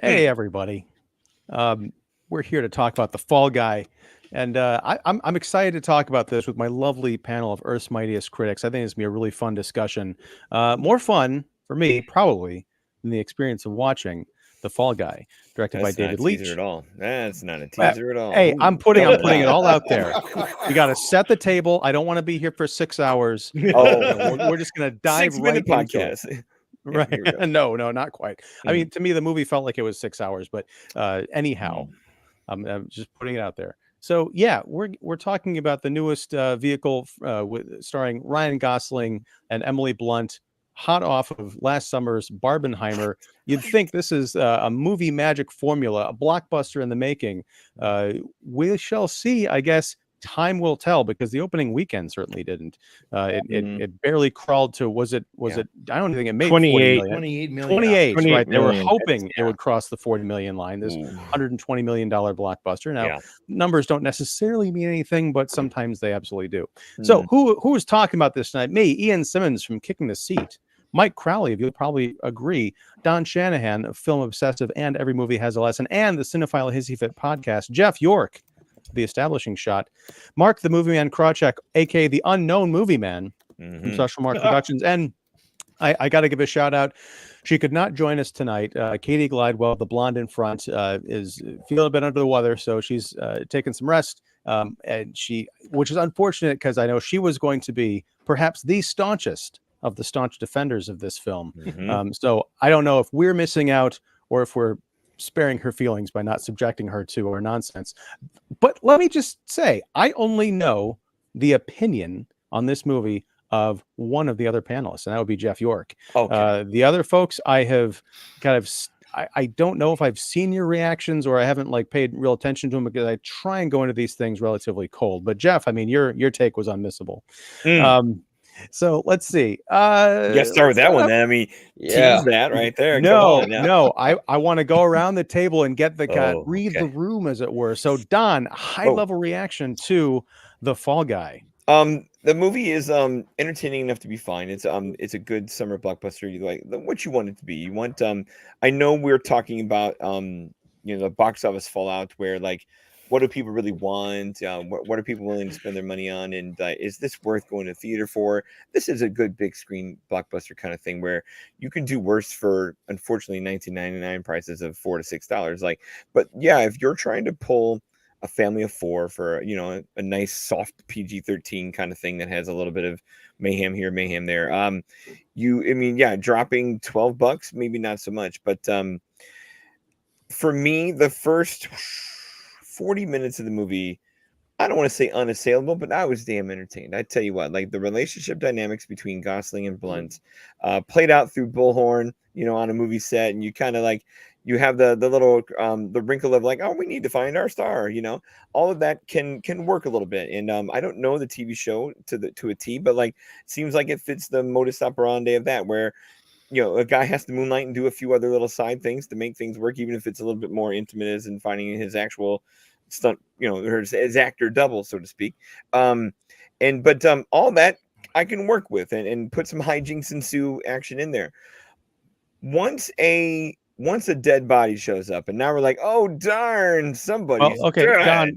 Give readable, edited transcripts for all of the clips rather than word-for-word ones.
Hey, everybody. We're here to talk about The Fall Guy. And I'm excited to talk about this with my lovely panel of Earth's Mightiest critics. I think it's going to be a really fun discussion. More fun for me, probably, than the experience of watching The Fall Guy, directed by That's not a David teaser Leitch. at all. That's not a teaser at all. Hey, Ooh. I'm putting it all out there. We got to set the table. I don't want to be here for 6 hours. We're just going to dive 6-minute right into it. podcast. Right. here we go. No, not quite. I mean, to me, the movie felt like it was 6 hours, but anyhow, I'm just putting it out there. So yeah, we're talking about the newest vehicle starring Ryan Gosling and Emily Blunt, hot off of last summer's Barbenheimer. You'd think this is a movie magic formula, a blockbuster in the making. We shall see, I guess. Time will tell, because the opening weekend certainly didn't. It barely crawled to, was it? I don't think it made 28 million. 28 million. Right? They were million. hoping it would cross the 40 million line. This $120 million blockbuster. Now, numbers don't necessarily mean anything, but sometimes they absolutely do. So who was talking about this tonight? Me, Ian Simmons from Kicking the Seat. Mike Crowley, if you'll probably agree, Don Shanahan of Film Obsessive and Every Movie Has a Lesson, and the Cinephile Hissy Fit podcast, Jeff York, The Establishing Shot, Mark the Movie Man Krawcheck, aka the Unknown Movie Man from Social Mark Productions, and I got to give a shout out. She could not join us tonight. Katie Glidewell, the blonde in front, is feeling a bit under the weather, so she's taking some rest. And which is unfortunate, because I know she was going to be perhaps the staunchest of the staunch defenders of this film. So I don't know if we're missing out or if we're sparing her feelings by not subjecting her to our nonsense. But let me just say, I only know the opinion on this movie of one of the other panelists, and that would be Jeff York. The other folks, I have kind of, I don't know if I've seen your reactions, or I haven't paid real attention to them, because I try and go into these things relatively cold. But Jeff, I mean, your take was unmissable. So let's see. Let's start with that one then. I mean, tease that right there. No. I want to go around the table and get the read the room, as it were. So Don, high level reaction to The Fall Guy. The movie is entertaining enough to be fine. It's a good summer blockbuster. You like what you want it to be. You want I know we're talking about the box office fallout, where what do people really want? What are people willing to spend their money on? And is this worth going to theater for? This is a good big screen blockbuster kind of thing, where you can do worse for, unfortunately, $19.99 prices of $4 to $6. But yeah, if you're trying to pull a family of four for a nice soft PG-13 kind of thing that has a little bit of mayhem here, mayhem there, dropping $12, maybe not so much. But for me, the first 40 minutes of the movie, I don't want to say unassailable, but I was damn entertained. I tell you what, the relationship dynamics between Gosling and Blunt played out through Bullhorn, on a movie set, and you kind of you have the little the wrinkle of oh, we need to find our star, all of that can work a little bit. And I don't know the TV show to a T, but it seems like it fits the modus operandi of that, where a guy has to moonlight and do a few other little side things to make things work, even if it's a little bit more intimate as in finding his actual stunt, or his actor double, so to speak. But all that I can work with and put some hijinks ensue action in there. Once a dead body shows up, and now we're oh darn, somebody's dead. Don.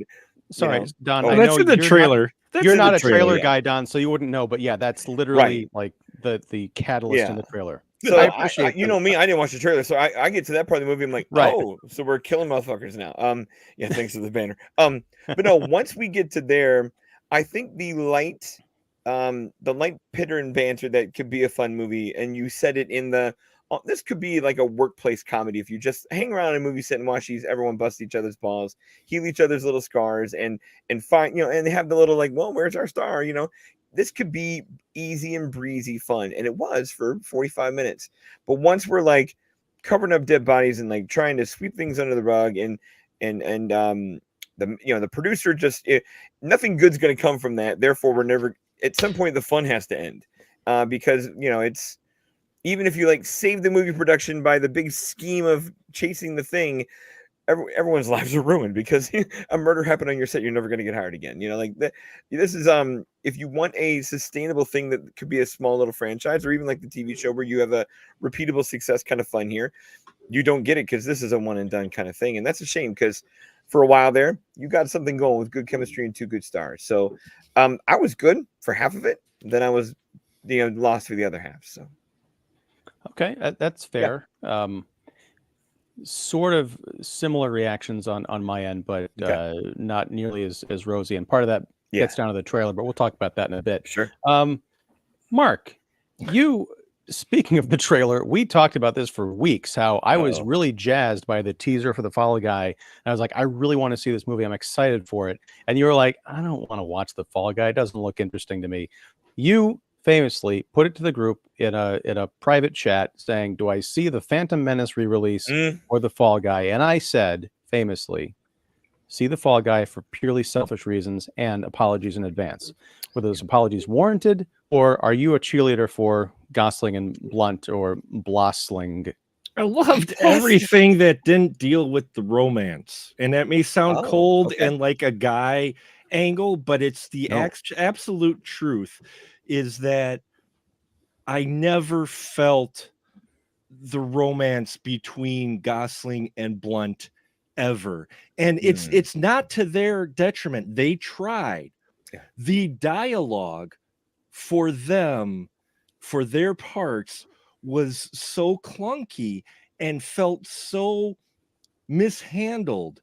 Sorry, Don. I know that's in the trailer. You're not a trailer guy, Don, so you wouldn't know. But yeah, that's literally the catalyst in the trailer. So I appreciate me. I didn't watch the trailer, so I get to that part of the movie. I'm oh, so we're killing motherfuckers now. Thanks for the banner. But no, once we get to there, I think the light pitter and banter that could be a fun movie, and you said it in the. This could be a workplace comedy if you just hang around a movie set and watch everyone bust each other's balls, heal each other's little scars, and find and they have the little well, where's our star? This could be easy and breezy fun, and it was for 45 minutes. But once we're covering up dead bodies and trying to sweep things under the rug, and the producer just nothing good's going to come from that. Therefore, we're never, at some point the fun has to end, because it's, even if you save the movie production by the big scheme of chasing the thing, everyone's lives are ruined, because a murder happened on your set. You're never going to get hired again. This is if you want a sustainable thing that could be a small little franchise, or even the TV show where you have a repeatable success kind of fun here, you don't get it because this is a one and done kind of thing. And that's a shame because for a while there, you got something going with good chemistry and 2 good stars. So I was good for half of it. Then I was, lost for the other half. So. Okay, that's fair. Yeah. Sort of similar reactions on my end, but not nearly as rosy. And part of that gets down to the trailer, but we'll talk about that in a bit. Sure. Mark, speaking of the trailer, we talked about this for weeks, how I was really jazzed by the teaser for The Fall Guy. And I was like, I really want to see this movie. I'm excited for it. And you were like, I don't want to watch The Fall Guy. It doesn't look interesting to me. You famously put it to the group in a private chat saying, do I see the Phantom Menace re-release or The Fall Guy? And I said, famously, see The Fall Guy for purely selfish reasons and apologies in advance. Were those apologies warranted, or are you a cheerleader for Gosling and Blunt or Blosling? I loved everything that didn't deal with the romance. And that may sound cold and like a guy angle, but it's the absolute truth is that I never felt the romance between Gosling and Blunt ever. And it's not to their detriment. They tried. The dialogue for them, for their parts, was so clunky and felt so mishandled.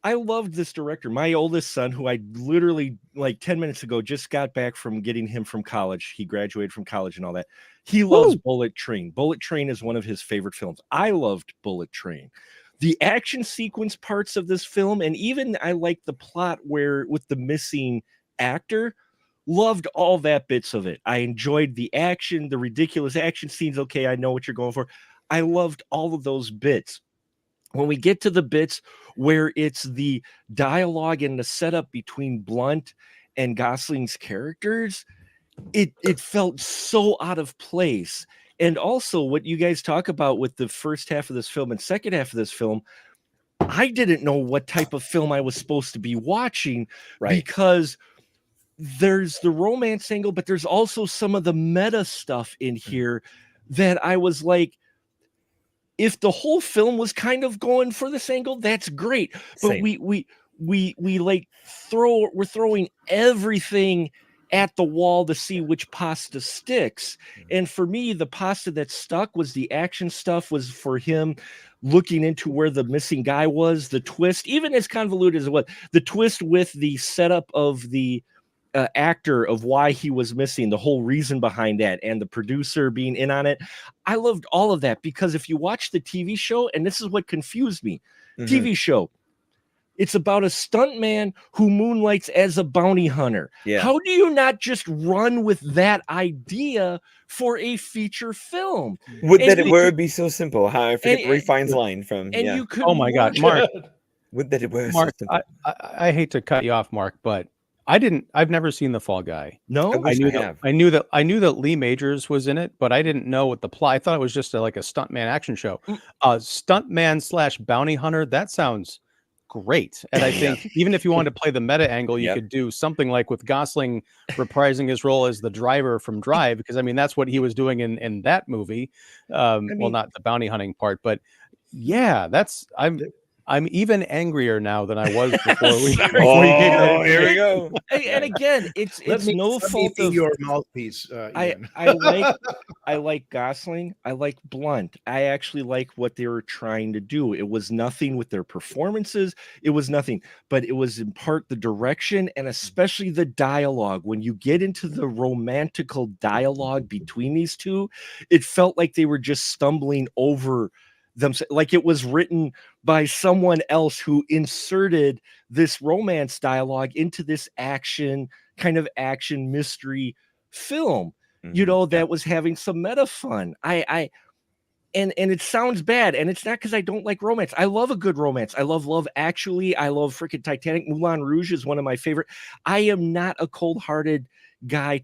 I loved this director. My oldest son, who I literally like 10 minutes ago just got back from getting him from college. He graduated from college and all that. He loves Bullet Train. Bullet Train is one of his favorite films. I loved Bullet Train. The action sequence parts of this film, and even I like the plot where with the missing actor, loved all that bits of it. I enjoyed the action, the ridiculous action scenes. Okay, I know what you're going for. I loved all of those bits. When we get to the bits where it's the dialogue and the setup between Blunt and Gosling's characters, it felt so out of place. And also what you guys talk about with the first half of this film and second half of this film, I didn't know what type of film I was supposed to be watching because there's the romance angle, but there's also some of the meta stuff in here that I was like, if the whole film was kind of going for this angle, that's great. But we like we're throwing everything at the wall to see which pasta sticks. And for me, the pasta that stuck was the action stuff, was for him looking into where the missing guy was, the twist, even as convoluted as it was, the twist with the setup of the actor of why he was missing, the whole reason behind that, and the producer being in on it. I loved all of that because if you watch the TV show, and this is what confused me, TV show, it's about a stuntman who moonlights as a bounty hunter. How do you not just run with that idea for a feature film? Would it be so simple? How I forget Ray Fiennes' line from you could God, Mark. Would that it were Mark, so simple? I hate to cut you off, Mark, but I've never seen The Fall Guy. No, I knew that Lee Majors was in it, but I didn't know what the plot. I thought it was just like a stuntman action show. Stuntman / bounty hunter. That sounds great. And I think even if you wanted to play the meta angle, you could do something like with Gosling reprising his role as the driver from Drive, because I mean that's what he was doing in that movie. Well, not the bounty hunting part, but yeah, I'm even angrier now than I was before we. Here we go. And again, it's no fault of your mouthpiece. I like Gosling. I like Blunt. I actually like what they were trying to do. It was nothing with their performances. It was nothing, but it was in part the direction and especially the dialogue. When you get into the romantical dialogue between these two, it felt like they were just stumbling over them, like it was written by someone else who inserted this romance dialogue into this action mystery film, that was having some meta fun. And it sounds bad, and it's not because I don't like romance. I love a good romance. I love Love Actually. I love freaking Titanic. Moulin Rouge is one of my favorite. I am not a cold-hearted guy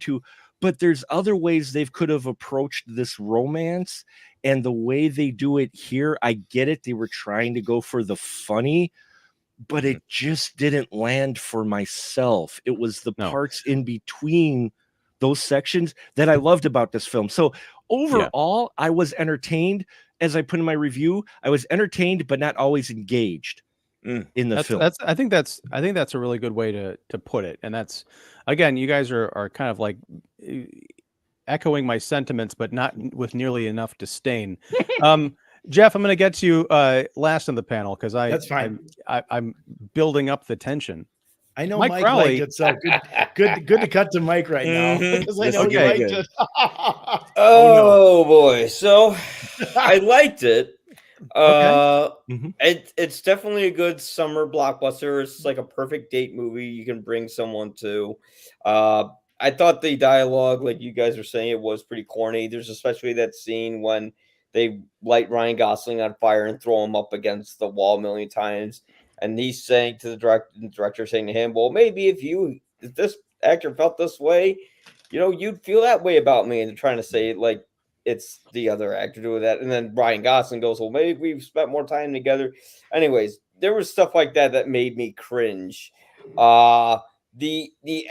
but there's other ways they could have approached this romance. And the way they do it here, I get it. They were trying to go for the funny, but it just didn't land for myself. It was the parts in between those sections that I loved about this film. So overall, I was entertained. as I put in my review, I was entertained but not always engaged in the film. I think that's a really good way to put it. And that's, again, you guys are kind of like echoing my sentiments, but not with nearly enough disdain. Jeff, I'm going to get to you last on the panel because That's fine. I'm building up the tension. I know Mike Crowley, liked it, so good to cut to Mike right now because I know he liked it. Oh boy, so I liked it. It's definitely a good summer blockbuster. It's like a perfect date movie you can bring someone to. I thought the dialogue, like you guys are saying, it was pretty corny. There's especially that scene when they light Ryan Gosling on fire and throw him up against the wall a million times. And he's saying to the director saying to him, well, maybe if this actor felt this way, you'd feel that way about me. And they're trying to say, like, it's the other actor doing that. And then Ryan Gosling goes, well, maybe we've spent more time together. Anyways, there was stuff like that made me cringe. The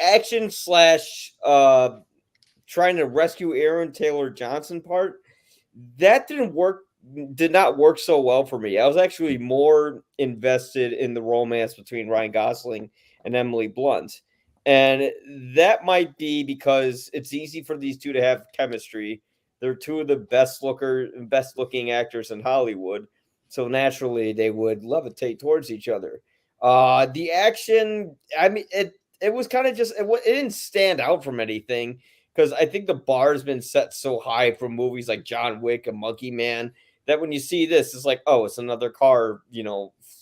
action / trying to rescue Aaron Taylor Johnson part, that did not work so well for me. I was actually more invested in the romance between Ryan Gosling and Emily Blunt. And that might be because it's easy for these two to have chemistry. They're two of the best looking actors in Hollywood. So naturally they would levitate towards each other. The action, I mean, it was kind of just, it didn't stand out from anything because I think the bar has been set so high from movies like John Wick and Monkey Man that when you see this, it's like, oh, it's another car,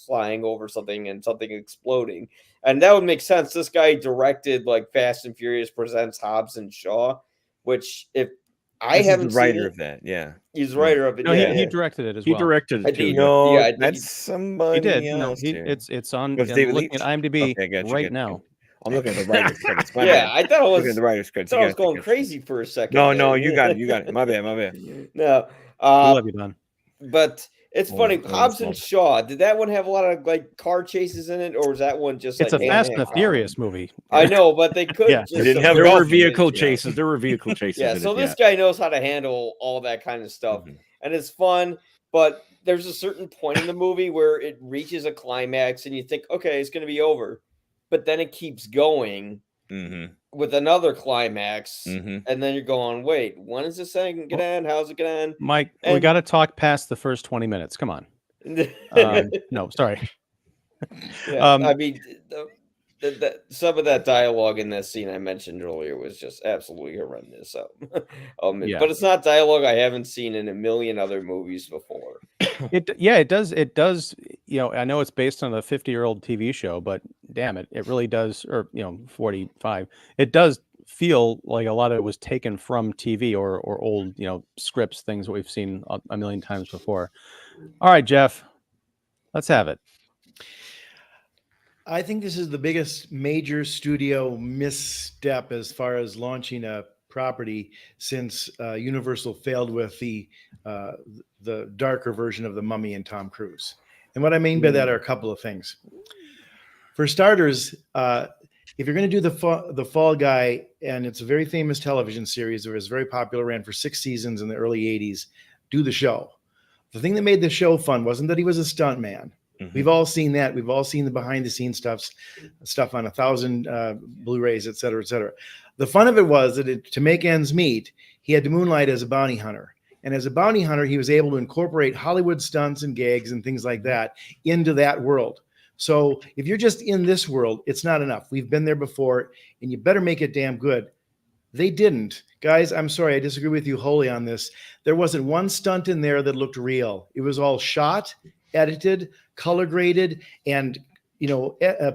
flying over something and something exploding. And that would make sense. This guy directed like Fast and Furious Presents Hobbs and Shaw, which if I haven't the writer seen of that, yeah. He's the writer of it. No, yeah, he directed it as He well. directed it too. No, I think that's somebody He did. else. No, it's on. Was I'm David looking Leitch? at IMDb Okay, gotcha, right gotcha. now. I'm looking at the writer's credits. My Yeah, bad. I thought Looking at the writer's credits. I was going crazy for a second. No, you got it. My bad. No, We love you, Don. But it's funny. Hobbs and Shaw. Did that one have a lot of like car chases in it, or was that one just It's like a Fast and the Furious movie? I know, but they could. Yeah. Just didn't have There were golf vehicle chases. There were vehicle chases. Yeah, so this guy knows how to handle all that kind of stuff, and it's fun. But there's a certain point in the movie where it reaches a climax, and you think, okay, it's going to be over, but then it keeps going with another climax, and then you're going, wait, when is this thing going to end? How's it going to end? Mike, we got to talk past the first 20 minutes. Come on. No, sorry. Yeah, I mean, some of that dialogue in that scene I mentioned earlier was just absolutely horrendous. So, but it's not dialogue I haven't seen in a million other movies before. It does. I know it's based on a 50-year-old TV show, but damn it, it really does, or 45. It does feel like a lot of it was taken from TV or old, scripts, things that we've seen a million times before. All right, Jeff, let's have it. I think this is the biggest major studio misstep as far as launching a property since Universal failed with the darker version of The Mummy and Tom Cruise. And what I mean by that are a couple of things. For starters, if you're going to do the Fall Guy, and it's a very famous television series that was very popular, ran for 6 seasons in the early 80s, do the show. The thing that made the show fun wasn't that he was a stunt man. We've all seen that. We've all seen the behind the scenes stuff on 1,000 Blu-rays, et cetera, et cetera. The fun of it was that to make ends meet, he had to moonlight as a bounty hunter. And as a bounty hunter, he was able to incorporate Hollywood stunts and gags and things like that into that world. So if you're just in this world, it's not enough. We've been there before, and you better make it damn good. They didn't. Guys, I'm sorry, I disagree with you wholly on this. There wasn't one stunt in there that looked real. It was all shot, edited, color graded, and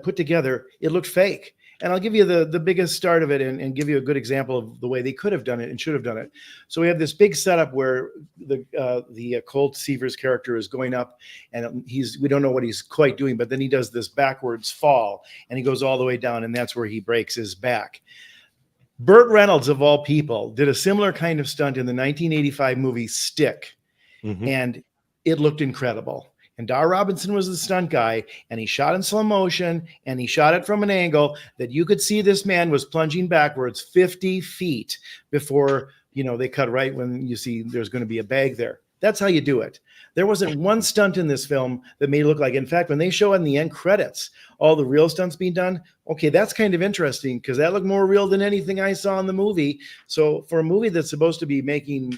put together. It looked fake. And I'll give you the biggest start of it and give you a good example of the way they could have done it and should have done it. So we have this big setup where the Colt Seavers character is going up, and we don't know what he's quite doing, but then he does this backwards fall, and he goes all the way down, and that's where he breaks his back. Burt Reynolds, of all people, did a similar kind of stunt in the 1985 movie Stick, and it looked incredible. And Dar Robinson was the stunt guy, and he shot in slow motion, and he shot it from an angle that you could see this man was plunging backwards 50 feet before, they cut right when you see there's going to be a bag there. That's how you do it. There wasn't one stunt in this film that made it look like. In fact, when they show in the end credits all the real stunts being done, okay, that's kind of interesting because that looked more real than anything I saw in the movie. So for a movie that's supposed to be making,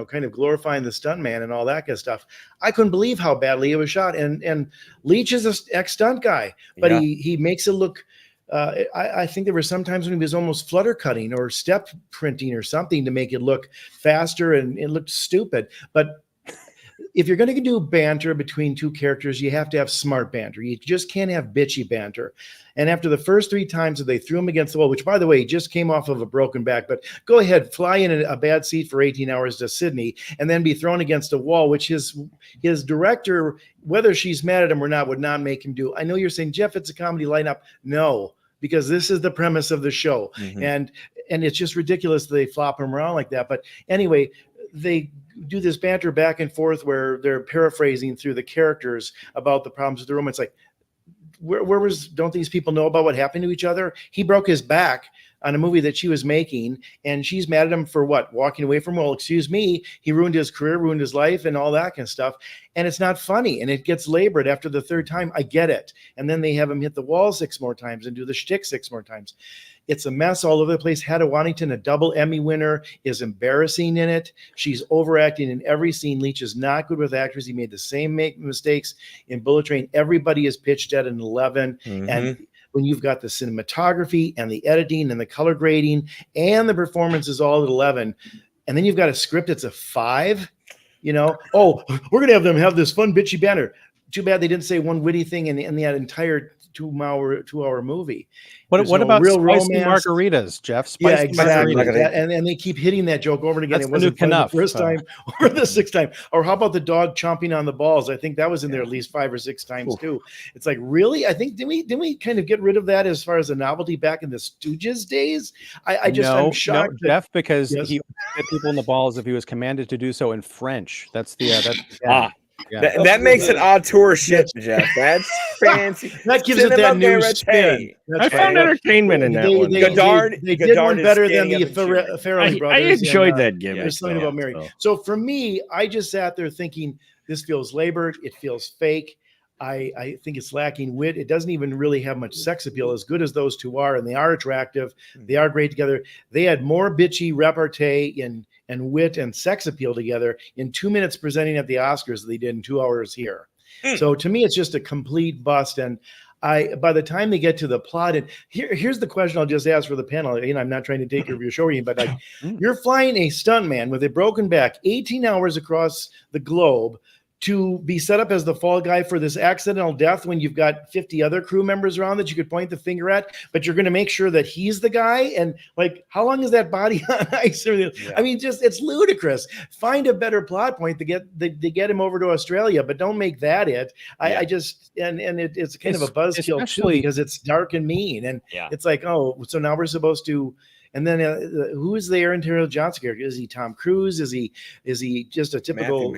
kind of glorifying the stuntman and all that kind of stuff, I couldn't believe how badly it was shot. And Leitch is an ex-stunt guy, but he makes it look. I think there were some times when he was almost flutter cutting or step printing or something to make it look faster, and it looked stupid. But if you're going to do banter between two characters, you have to have smart banter. You just can't have bitchy banter. And after the first 3 times that they threw him against the wall, which, by the way, he just came off of a broken back, but go ahead, fly in a bad seat for 18 hours to Sydney and then be thrown against a wall, which his director, whether she's mad at him or not, would not make him do. I know you're saying, Jeff, it's a comedy lineup. No, because this is the premise of the show. And it's just ridiculous that they flop him around like that. But anyway, they do this banter back and forth where they're paraphrasing through the characters about the problems with the room. It's like, don't these people know about what happened to each other? He broke his back on a movie that she was making, and she's mad at him for what? Walking away from, well, excuse me, he ruined his career, ruined his life, and all that kind of stuff. And it's not funny, and it gets labored after the 3rd time. I get it. And then they have him hit the wall 6 more times and do the shtick 6 more times. It's a mess all over the place. Hedda Waddington, a double Emmy winner, is embarrassing in it. She's overacting in every scene. Leitch is not good with actors. He made the same mistakes in Bullet Train. Everybody is pitched at an 11. And when you've got the cinematography and the editing and the color grading and the performances all at 11, and then you've got a script that's a 5, oh, we're going to have them have this fun, bitchy banner. Too bad they didn't say one witty thing in that entire 2-hour movie. What about real spicy margaritas, Jeff? Spicy exactly. And they keep hitting that joke over and again. That's it wasn't enough the first time or the 6th time. Or how about the dog chomping on the balls? I think that was in there at least 5 or 6 times too. It's like, really? I think didn't we kind of get rid of that as far as a novelty back in the Stooges days? I'm shocked. No, Jeff, because he would hit people in the balls if he was commanded to do so in French. That's the Yeah. That makes it auteur shit, Jeff. That's fancy. That gives it that new spin. I found entertainment in that one. They did one better than the Farrelly brothers. I enjoyed that gimmick. There's something about Mary. So for me, I just sat there thinking, this feels labored. It feels fake. I think it's lacking wit. It doesn't even really have much sex appeal, as good as those two are, and they are attractive. They are great together. They had more bitchy repartee and wit and sex appeal together in 2 minutes presenting at the Oscars than they did in 2 hours here. So to me, it's just a complete bust. And by the time they get to the plot, and here's the question I'll just ask for the panel. I'm not trying to take over your show, but you're flying a stuntman with a broken back 18 hours across the globe to be set up as the fall guy for this accidental death when you've got 50 other crew members around that you could point the finger at, but you're going to make sure that he's the guy. And like, how long is that body on ice? I mean, it's ludicrous. Find a better plot point to get him over to Australia, but don't make that it. It's kind of a buzzkill too, because it's dark and mean. And it's like, oh, so now we're supposed to. And then who is the Aaron Taylor Johnson character? Is he Tom Cruise? Is he just a typical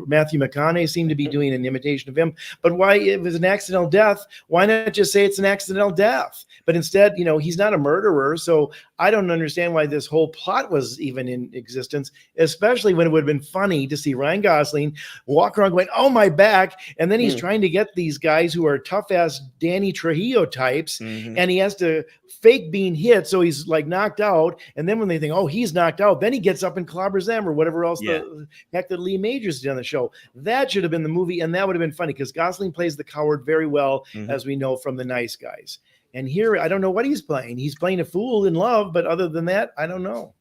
Matthew McConaughey? Seemed to be doing an imitation of him. But why, if it was an accidental death, why not just say it's an accidental death? But instead, he's not a murderer. So I don't understand why this whole plot was even in existence, especially when it would have been funny to see Ryan Gosling walk around going, oh, my back. And then he's trying to get these guys who are tough ass Danny Trujillo types. And he has to fake being hit. So he's like knocked out. And then when they think, oh, he's knocked out, then he gets up and clobbers them or whatever else the heck that Lee Majors did on the show. That should have been the movie. And that would have been funny because Gosling plays the coward very well, as we know from The Nice Guys. And here, I don't know what he's playing. He's playing a fool in love, but other than that, I don't know.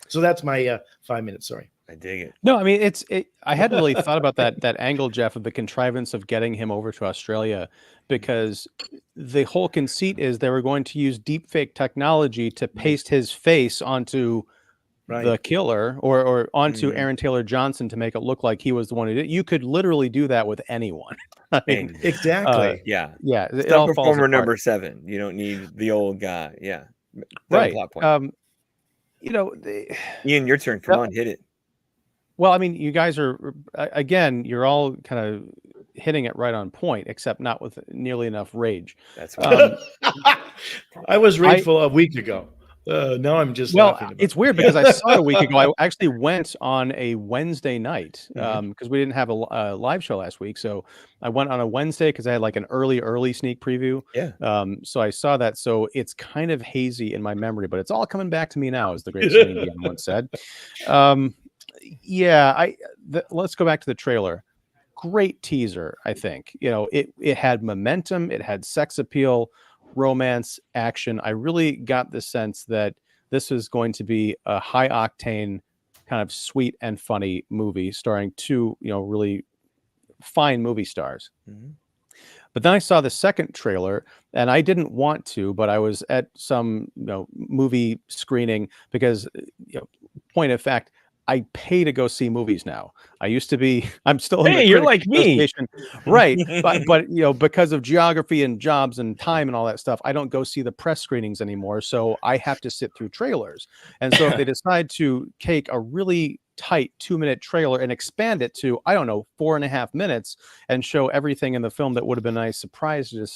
So that's my 5 minutes. Sorry. I dig it. No, I mean, I hadn't really thought about that angle, Jeff, of the contrivance of getting him over to Australia, because the whole conceit is they were going to use deepfake technology to paste his face onto the killer or onto Aaron Taylor Johnson to make it look like he was the one who did it. You could literally do that with anyone. I mean, exactly. Yeah. It all performer number 7. You don't need the old guy. Yeah. Right. Plot point. Ian, your turn. Come on, hit it. Well, I mean, you guys are, again, you're all kind of hitting it right on point, except not with nearly enough rage. That's right. I was rageful a week ago. Now I'm just Well, laughing about it's weird because I saw it a week ago. I actually went on a Wednesday night because we didn't have a live show last week. So I went on a Wednesday because I had like an early sneak preview. Yeah. So I saw that. So it's kind of hazy in my memory, but it's all coming back to me now, as the great Celine Dion once said. Yeah, let's go back to the trailer. Great teaser, I think. You know, it had momentum, it had sex appeal, romance, action. I really got the sense that this is going to be a high octane, kind of sweet and funny movie starring two, you know, really fine movie stars. But then I saw the second trailer, and I didn't want to, but I was at some, you know, movie screening because, you know, point of fact, I pay to go see movies now. I used to be, I'm still in the you're Critics like me. Association. Right. But, you know, because of geography and jobs and time and all that stuff, I don't go see the press screenings anymore. So I have to sit through trailers. And so if they decide to take a really tight 2-minute trailer and expand it to, I don't know, 4.5 minutes and show everything in the film that would have been a nice surprise to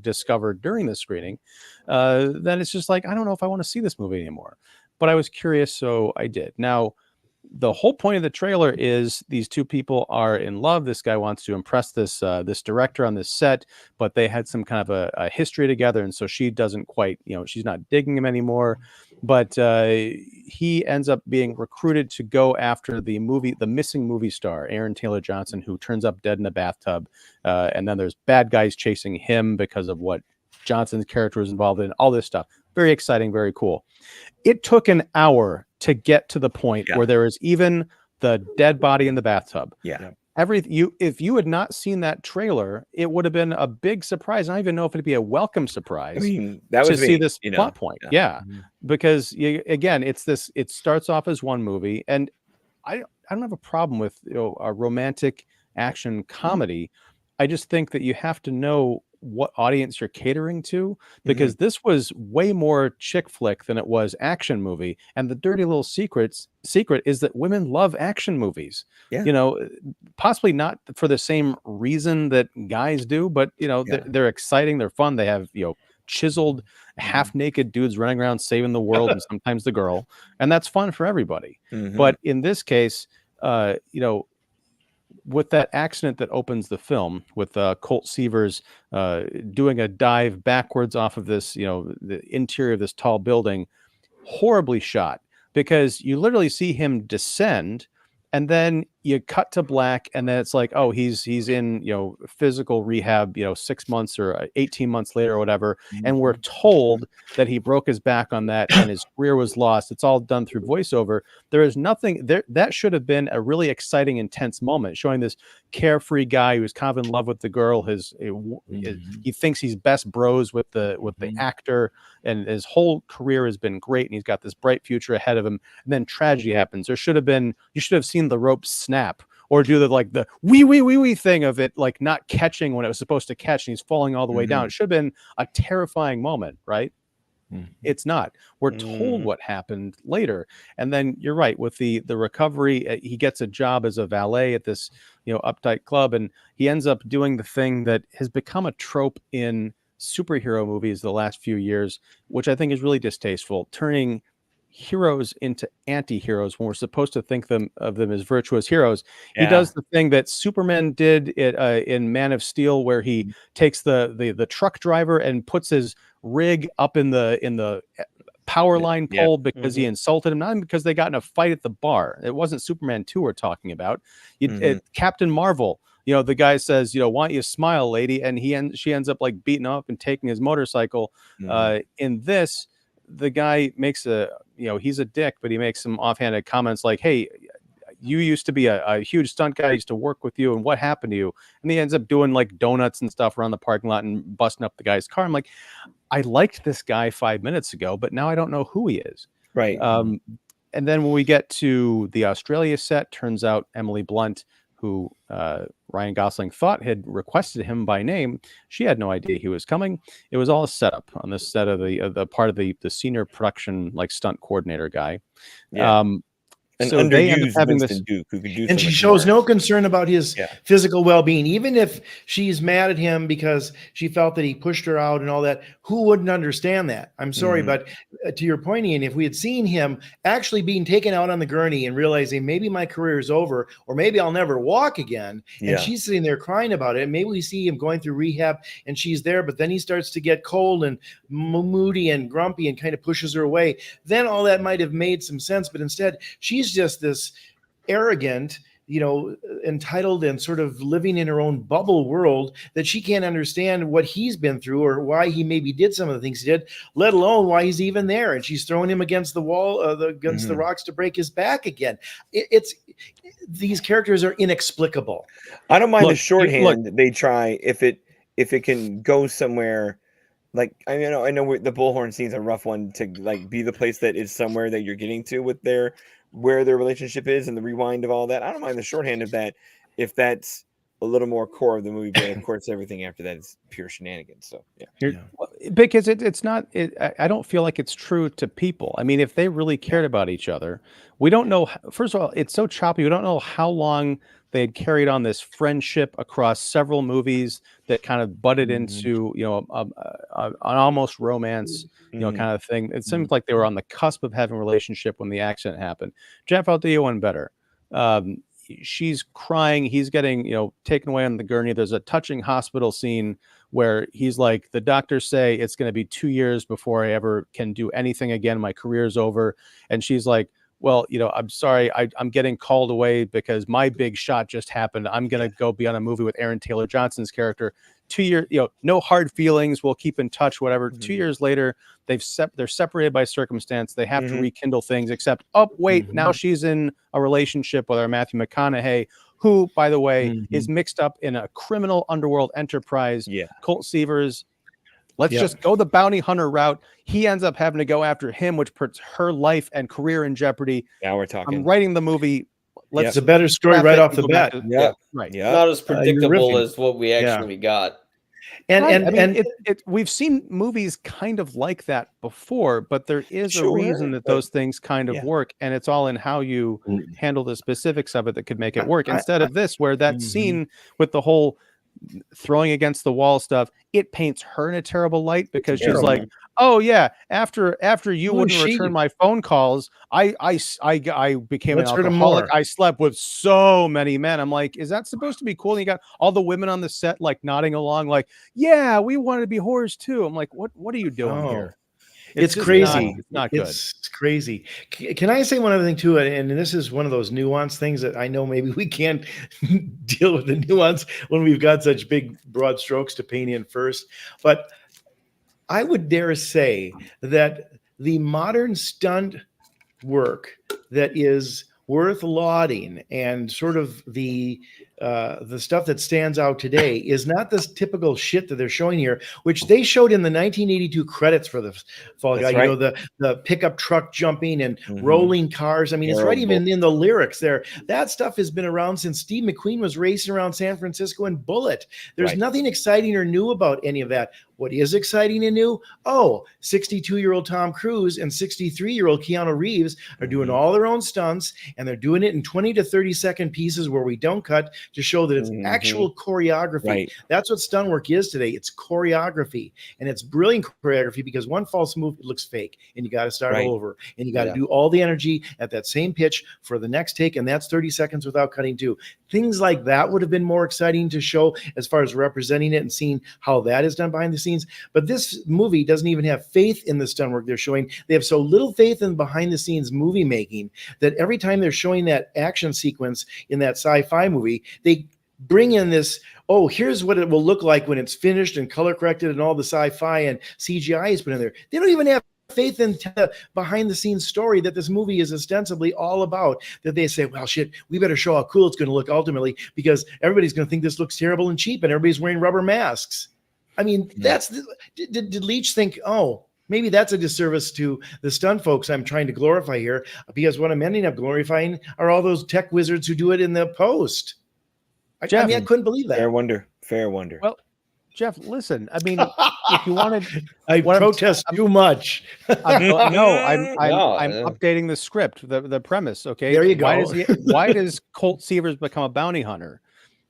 discover during the screening, then it's just like, I don't know if I want to see this movie anymore. But I was curious, so I did. Now, the whole point of the trailer is these two people are in love. This guy wants to impress this director on this set, but they had some kind of a history together, and so she doesn't quite, you know, she's not digging him anymore. But he ends up being recruited to go after the missing movie star, Aaron Taylor Johnson, who turns up dead in a bathtub, and then there's bad guys chasing him because of what Johnson's character was involved in. All this stuff, very exciting, very cool. It took an hour to get to the point where there is even the dead body in the bathtub. If you had not seen that trailer, it would have been a big surprise. I don't even know if it'd be a welcome surprise. I mean, that was to see this plot point. Because again, it starts off as one movie, and I don't have a problem with, you know, a romantic action comedy. I just think that you have to know what audience you're catering to, because this was way more chick flick than it was action movie. And the dirty little secret is that women love action movies. You know, possibly not for the same reason that guys do, but you know, they're exciting, they're fun, they have, you know, chiseled half naked dudes running around saving the world and sometimes the girl, and that's fun for everybody. But in this case, you know, with that accident that opens the film with Colt Seavers doing a dive backwards off of this, you know, the interior of this tall building, horribly shot, because you literally see him descend and then you cut to black, and then it's like, oh, he's in, you know, physical rehab, you know, 6 months or 18 months later or whatever, and we're told that he broke his back on that and his career was lost. It's all done through voiceover. There is nothing there that should have been a really exciting, intense moment showing this carefree guy who's kind of in love with the girl. He thinks he's best bros with the actor, and his whole career has been great, and he's got this bright future ahead of him. And then tragedy happens. You should have seen the rope snap, or do the wee thing of it, like not catching when it was supposed to catch, and he's falling all the way down. It should have been a terrifying moment, right? It's not. We're told what happened later, and then you're right with the recovery. He gets a job as a valet at this, you know, uptight club, and he ends up doing the thing that has become a trope in superhero movies the last few years, which I think is really distasteful, turning heroes into anti-heroes when we're supposed to think of them as virtuous heroes. He does the thing that Superman did in Man of Steel, where he takes the truck driver and puts his rig up in the power line pole because he insulted him, not because they got in a fight at the bar. It wasn't Superman 2 we're talking about. Captain Marvel, you know, the guy says, you know, why don't you smile, lady? And she ends up like beating him up and taking his motorcycle. In this, the guy makes he's a dick, but he makes some offhanded comments like, hey, you used to be a huge stunt guy, I used to work with you, and what happened to you? And he ends up doing like donuts and stuff around the parking lot and busting up the guy's car. I'm like, I liked this guy 5 minutes ago, but now I don't know who he is. Right. And then when we get to the Australia set, turns out Emily Blunt, who Ryan Gosling thought had requested him by name, she had no idea he was coming. It was all a setup on the set of the part of the senior production, like stunt coordinator guy. An so they end up underused having Winston this. Duke who could do. And so she much shows more. no concern about his Yeah. physical well-being, even if she's mad at him because she felt that he pushed her out and all that. Who wouldn't understand that? I'm sorry, but to your point, Ian, if we had seen him actually being taken out on the gurney and realizing maybe my career is over, or maybe I'll never walk again, and she's sitting there crying about it, and maybe we see him going through rehab and she's there, but then he starts to get cold and moody and grumpy and kind of pushes her away, then all that might have made some sense. But instead, she's just this arrogant, entitled and sort of living in her own bubble world that she can't understand what he's been through or why he maybe did some of the things he did, let alone why he's even there. And she's throwing him against the wall, against the rocks to break his back again. It's these characters are inexplicable. I don't mind the shorthand they try if it can go somewhere. Like I know the bullhorn scene's a rough one to like be the place that is somewhere that you're getting to with where their relationship is and the rewind of all that. I don't mind the shorthand of that if that's a little more core of the movie, but of course everything after that is pure shenanigans. So Because it's not. I don't feel like it's true to people. I mean, if they really cared about each other, we don't know. First of all, it's so choppy. We don't know how long they had carried on this friendship across several movies that kind of butted into an almost romance kind of thing. It seems like they were on the cusp of having a relationship when the accident happened. Jeff, I'll do you one better. She's crying. He's getting taken away on the gurney. There's a touching hospital scene where he's like, the doctors say it's going to be 2 years before I ever can do anything again. My career's over. And she's like, well, I'm sorry, I'm getting called away because my big shot just happened. I'm going to go be on a movie with Aaron Taylor Johnson's character. 2 years, no hard feelings. We'll keep in touch, whatever. 2 years later, they're separated by circumstance. They have to rekindle things, except, wait, now she's in a relationship with our Matthew McConaughey, who, by the way, is mixed up in a criminal underworld enterprise. Yeah. Colt Seavers. Let's just go the bounty hunter route. He ends up having to go after him, which puts her life and career in jeopardy. Now we're talking. I'm writing the movie. It's a better story right off the bat. Right. Yeah. Not as predictable as what we actually got. And we've seen movies kind of like that before, but there is a reason that those things kind of work, and it's all in how you handle the specifics of it that could make it work. Instead of this, where that scene with the whole throwing against the wall stuff, it paints her in a terrible light because she's like, oh yeah, after you wouldn't return my phone calls, I became an alcoholic. I slept with so many men. I'm like, is that supposed to be cool? And you got all the women on the set like nodding along, like, yeah, we wanted to be whores too. I'm like, what are you doing here? It's crazy. It's not good. It's crazy. Can I say one other thing too? And this is one of those nuanced things that I know maybe we can't deal with the nuance when we've got such big broad strokes to paint in first. But I would dare say that the modern stunt work that is worth lauding and sort of the stuff that stands out today is not this typical shit that they're showing here, which they showed in the 1982 credits for the Fall Guy. Right. The pickup truck jumping and rolling cars. I mean, it's right even in the lyrics there. That stuff has been around since Steve McQueen was racing around San Francisco in Bullitt. There's nothing exciting or new about any of that. What is exciting and new? 62-year-old Tom Cruise and 63-year-old Keanu Reeves are doing all their own stunts, and they're doing it in 20 to 30-second pieces where we don't cut to show that it's actual choreography. Right. That's what stunt work is today. It's choreography, and it's brilliant choreography because one false move, it looks fake, and you got to start over, and you got to do all the energy at that same pitch for the next take, and that's 30 seconds without cutting too. Things like that would have been more exciting to show as far as representing it and seeing how that is done behind the scenes. But this movie doesn't even have faith in the stunt work they're showing. They have so little faith in behind the scenes movie making that every time they're showing that action sequence in that sci-fi movie, they bring in this, here's what it will look like when it's finished and color corrected and all the sci-fi and CGI is put in there. They don't even have faith in the behind the scenes story that this movie is ostensibly all about, that they say, well, shit, we better show how cool it's going to look ultimately because everybody's going to think this looks terrible and cheap and everybody's wearing rubber masks. I mean, did Leitch think, maybe that's a disservice to the stunt folks I'm trying to glorify here, because what I'm ending up glorifying are all those tech wizards who do it in the post. I couldn't believe that. Fair wonder. Well, Jeff, listen, I mean, if you wanted, I protest too much. I'm updating the script, the premise. Okay, there you go. Why does Colt Seavers become a bounty hunter?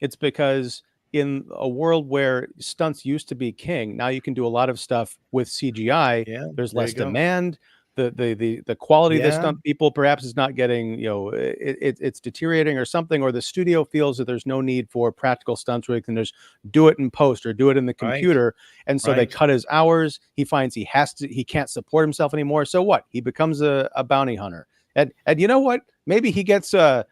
It's because in a world where stunts used to be king, now you can do a lot of stuff with CGI. Yeah, there's less demand. The quality of the stunt people perhaps is not getting, it's deteriorating or something, or the studio feels that there's no need for practical stunts where you can just do it in post or do it in the computer. And so they cut his hours. He finds he can't support himself anymore. So what? He becomes a bounty hunter. And you know what? Maybe he gets a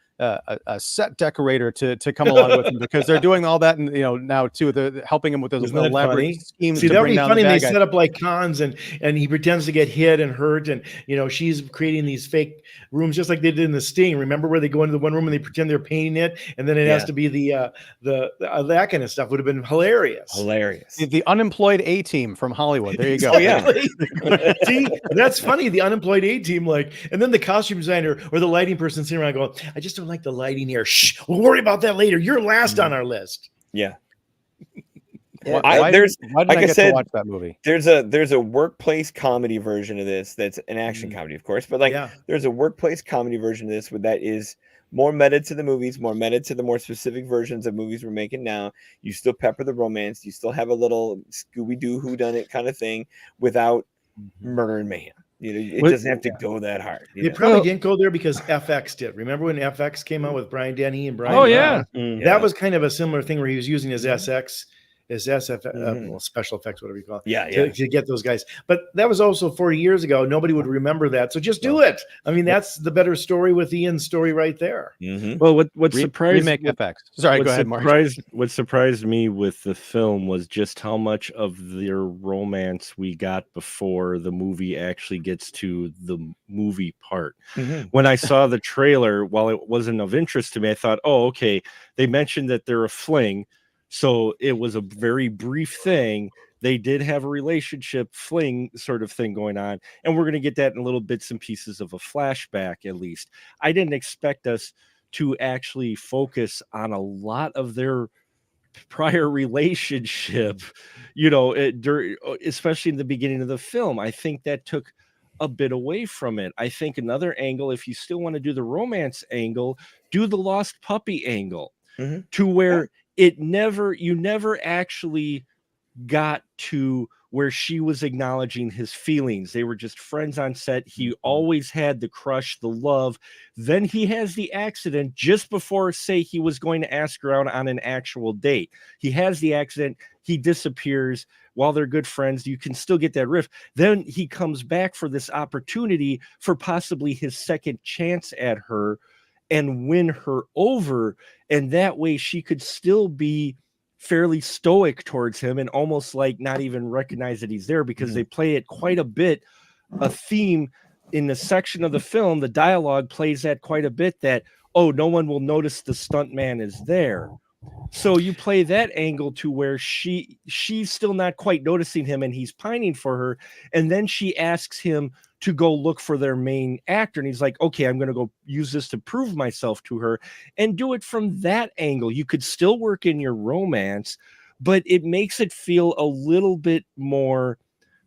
set decorator to come along with him, because they're doing all that, and now too, they're helping him with those elaborate schemes. See, that would be funny. They set up like cons, and he pretends to get hit and hurt, and she's creating these fake rooms just like they did in The Sting. Remember where they go into the one room and they pretend they're painting it, and then it has to be the that kind of stuff. Would have been hilarious. The unemployed A team from Hollywood. There you go. See, that's funny. The unemployed A team, and then the costume designer or the lighting person sitting around going, I just don't like the lighting here. Shh, we'll worry about that later. You're last on our list. Yeah. Why did I get to watch that movie? There's a workplace comedy version of this that's an action comedy, of course, but there's a workplace comedy version of this that is more meta to the movies, more meta to the more specific versions of movies we're making now. You still pepper the romance, you still have a little Scooby-Doo whodunit kind of thing without murder and mayhem. It doesn't have to go that hard. They probably didn't go there because FX did. Remember when FX came out with Brian Denny and Brian? Oh yeah, that was kind of a similar thing where he was using his SX. Is SF special effects, whatever you call it, to get those guys. But that was also 40 years ago. Nobody would remember that, so just do it. I mean, that's the better story with Ian's story right there. Well, what surprised remake FX? Sorry, go ahead, Mark. What surprised me with the film was just how much of their romance we got before the movie actually gets to the movie part. When I saw the trailer, while it wasn't of interest to me, I thought, oh, okay, they mentioned that they're a fling. So it was a very brief thing. They did have a relationship fling sort of thing going on, and we're going to get that in little bits and pieces of a flashback. At least I didn't expect us to actually focus on a lot of their prior relationship, especially in the beginning of the film. I think that took a bit away from it. I think another angle, if you still want to do the romance angle, do the lost puppy angle, to where you never actually got to where she was acknowledging his feelings. They were just friends on set. He always had the crush, the love. Then he has the accident just before, say, he was going to ask her out on an actual date. He has the accident. He disappears. While they're good friends, you can still get that riff. Then he comes back for this opportunity for possibly his second chance at her and win her over. And that way she could still be fairly stoic towards him and almost like not even recognize that he's there, because they play it quite a bit. A theme in the section of the film, the dialogue plays that quite a bit, that, oh, no one will notice the stunt man is there. So you play that angle to where she's still not quite noticing him and he's pining for her. And then she asks him to go look for their main actor. And he's like, okay, I'm going to go use this to prove myself to her, and do it from that angle. You could still work in your romance, but it makes it feel a little bit more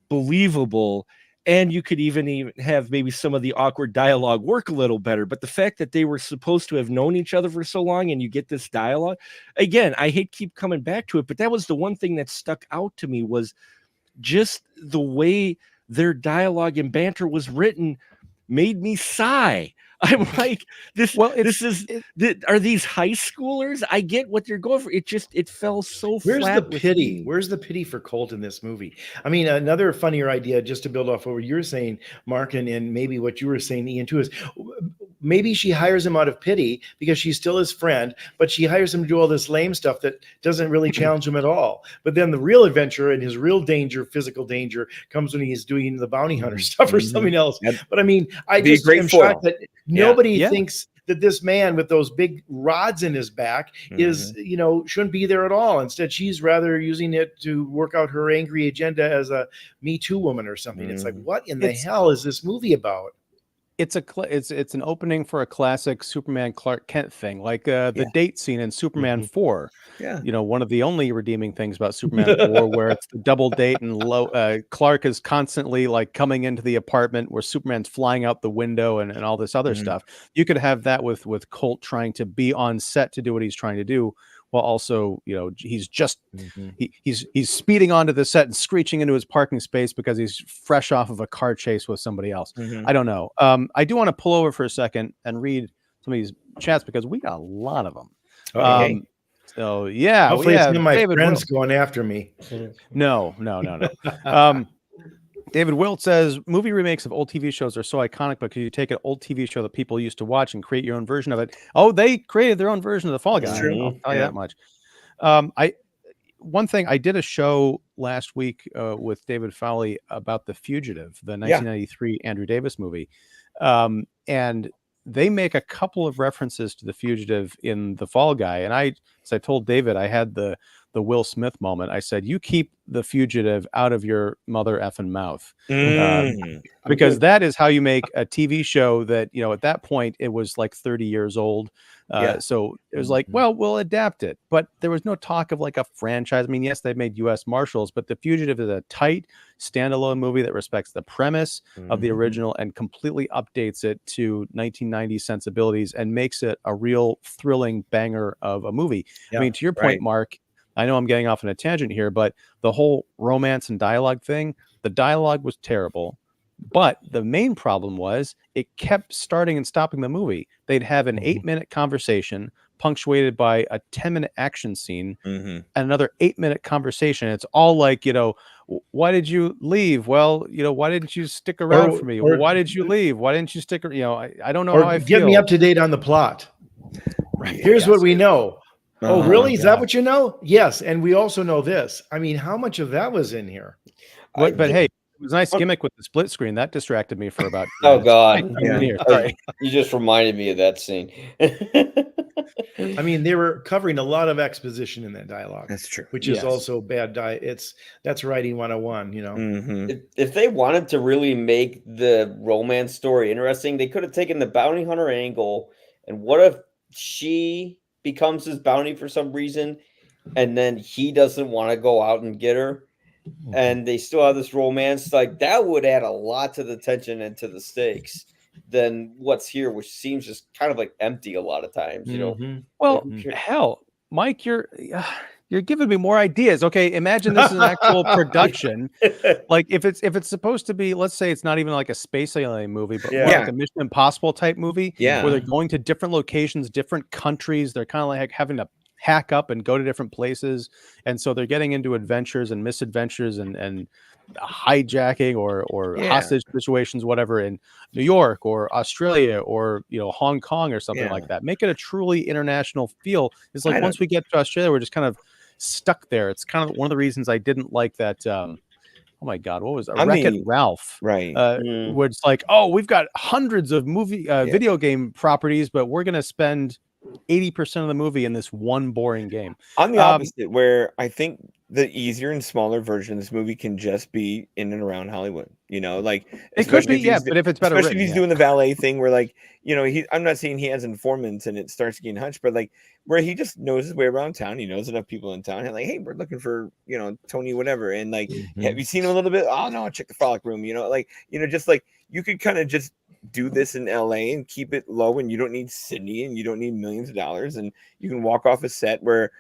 believable. And you could even have maybe some of the awkward dialogue work a little better. But the fact that they were supposed to have known each other for so long and you get this dialogue, again, I hate keep coming back to it, but that was the one thing that stuck out to me, was just the way their dialogue and banter was written made me sigh. I'm like, are these high schoolers? I get what they're going for. It fell so Where's flat. the pity? Where's the pity for Colt in this movie? I mean, another funnier idea, just to build off what you're saying, Mark, and maybe what you were saying, Ian, too, is maybe she hires him out of pity because she's still his friend, but she hires him to do all this lame stuff that doesn't really challenge him at all. But then the real adventure and his real danger, physical danger, comes when he's doing the bounty hunter stuff or something else. But I mean, I just am shocked that nobody thinks that this man with those big rods in his back is, shouldn't be there at all. Instead, she's rather using it to work out her angry agenda as a Me Too woman or something. It's like, what in the hell is this movie about? it's an opening for a classic Superman Clark Kent thing, like the date scene in Superman 4. Yeah. You know, one of the only redeeming things about Superman 4, where it's the double date and Clark is constantly like coming into the apartment where Superman's flying out the window and all this other stuff. You could have that with Colt trying to be on set to do what he's trying to do, while also, you know, he's just he's speeding onto the set and screeching into his parking space because he's fresh off of a car chase with somebody else. I don't know. I do want to pull over for a second and read some of these chats because we got a lot of them. So yeah, hopefully it's not my David friends going after me. No. David Wilt says movie remakes of old TV shows are so iconic, but could you take an old TV show that people used to watch and create your own version of it? Oh, they created their own version of the Fall Guy. I'll tell you that much. One thing, I did a show last week with David Fowley about The Fugitive, the 1993 Andrew Davis movie, and they make a couple of references to The Fugitive in The Fall Guy. And as I told David, I had the Will Smith moment. I said, you keep The Fugitive out of your mother effing mouth. Because that is how you make a TV show that, you know, at that point it was like 30 years old. So it was like, well, we'll adapt it. But there was no talk of like a franchise. I mean, yes, they've made U.S. Marshals, but The Fugitive is a tight standalone movie that respects the premise of the original and completely updates it to 1990s sensibilities and makes it a real thrilling banger of a movie. I mean, to your point, Mark, I know I'm getting off on a tangent here, but the whole romance and dialogue thing, the dialogue was terrible. But the main problem was it kept starting and stopping the movie. They'd have an 8-minute conversation punctuated by a 10-minute action scene and another 8-minute conversation. It's all like, you know, why did you leave? Well, you know, why didn't you stick around for me? Why did you leave? Why didn't you stick? You know, I don't know how I feel. Get me up to date on the plot. Here's what we know. Oh, really? Is that what you know? Yes. And we also know this. I mean, how much of that was in here? But hey, it was a nice gimmick with the split screen. That distracted me for about God. Sorry. You just reminded me of that scene. I mean, they were covering a lot of exposition in that dialogue. That's true. Which is also bad. That's writing 101, you know. If they wanted to really make the romance story interesting, they could have taken the bounty hunter angle. And what if she becomes his bounty for some reason, and then he doesn't want to go out and get her, and they still have this romance? Like, that would add a lot to the tension and to the stakes than what's here, which seems just kind of like empty a lot of times, you know. Well, hell, Mike, you're giving me more ideas. Okay, imagine this is an actual production. Like if it's supposed to be, let's say it's not even like a space alien movie, but more like a Mission Impossible type movie, where they're going to different locations, different countries. They're kind of like having to hack up and go to different places, and so they're getting into adventures and misadventures and hijacking or hostage situations, whatever, in New York or Australia or, you know, Hong Kong or something like that. Make it a truly international feel. It's like once we get to Australia, we're just kind of stuck there. It's kind of one of the reasons I didn't like that. Oh my God, what was it? Wreck-It Ralph? Right. Where it's like, oh, we've got hundreds of video game properties, but we're gonna spend 80% of the movie in this one boring game. I'm the opposite, where I think the easier and smaller version of this movie can just be in and around Hollywood. You know, like it could be, but if it's better, especially if he's doing the valet thing, where like, you know, I'm not saying he has informants and it starts getting hunched, but like where he just knows his way around town. He knows enough people in town, and like, hey, we're looking for, you know, Tony, whatever, and like, have you seen him a little bit? Oh no, check the frolic room. You know, like, you know, just like you could kind of just do this in LA and keep it low, and you don't need Sydney and you don't need millions of dollars, and you can walk off a set where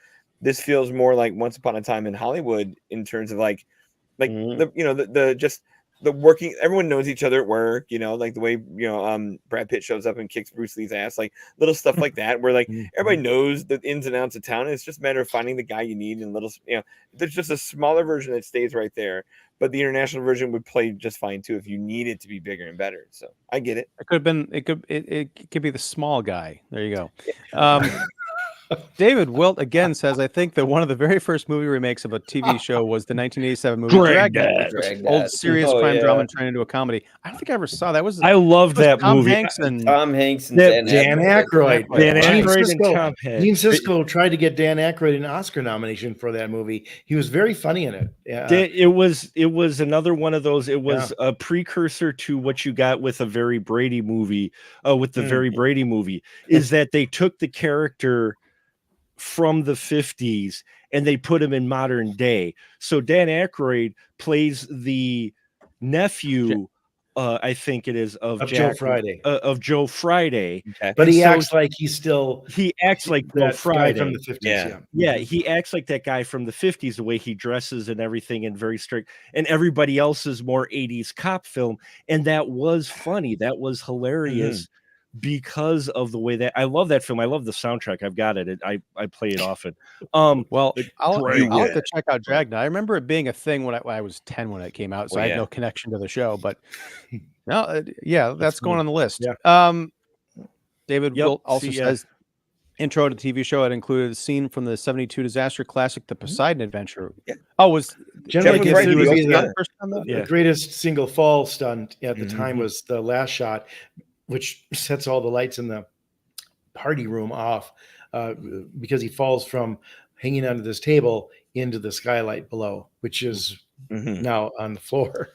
this feels more like Once Upon a Time in Hollywood in terms of like the, you know, the just the working, everyone knows each other at work, you know, like the way, you know, Brad Pitt shows up and kicks Bruce Lee's ass, like little stuff like that, where like everybody knows the ins and outs of town. And it's just a matter of finding the guy you need, and little, you know, there's just a smaller version that stays right there. But the international version would play just fine too if you need it to be bigger and better. So I get it. It could have been. It could be the small guy. There you go. David Wilt again says, I think that one of the very first movie remakes of a TV show was the 1987 movie Dragnet, old serious crime drama turned into a comedy. I don't think I ever saw that. I loved that Tom movie. Hanks and Dan Aykroyd. Dan Gene Aykroyd and Siskel, Tom Hanks. Gene Siskel tried to get Dan Aykroyd an Oscar nomination for that movie. He was very funny in it. It was another one of those. It was a precursor to what you got with a Very Brady movie. With the Very Brady movie, is that they took the character from the 50s and they put him in modern day. So Dan Aykroyd plays the nephew, I think it is, of Joe Friday. Of Joe Friday. Okay. But he acts like he acts like Joe Friday from the 50s. Yeah, he acts like that guy from the 50s, the way he dresses and everything, and very strict. And everybody else is more 80s cop film. And that was funny. That was hilarious. Because of the way that I love that film. I love the soundtrack. I've got it. I play it often. I'll have to check out Dragnet. I remember it being a thing when I was 10 when it came out, so I had no connection to the show. But no, that's going on the list. Yeah. David Wilt also says, intro to TV show, it included a scene from the 72 disaster classic, The Poseidon Adventure. Yeah. Oh, was generally the greatest single fall stunt at the time was the last shot, which sets all the lights in the party room off because he falls from hanging onto this table into the skylight below, which is now on the floor.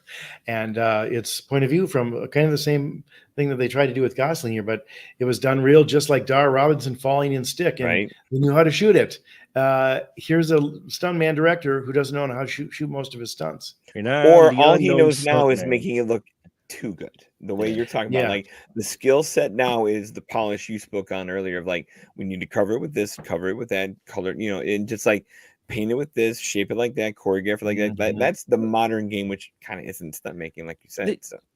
And it's point of view from kind of the same thing that they tried to do with Gosling here, but it was done real, just like Dar Robinson falling in Stick, and they knew how to shoot it. Here's a stuntman director who doesn't know how to shoot most of his stunts. Or all he knows now is making it look too good. The way you're talking about, like the skill set now is the polish you spoke on earlier of like, we need to cover it with this, cover it with that, color, and just like paint it with this, shape it like that, choreograph it like that. That's the modern game, which kind of isn't stunt making, like you said.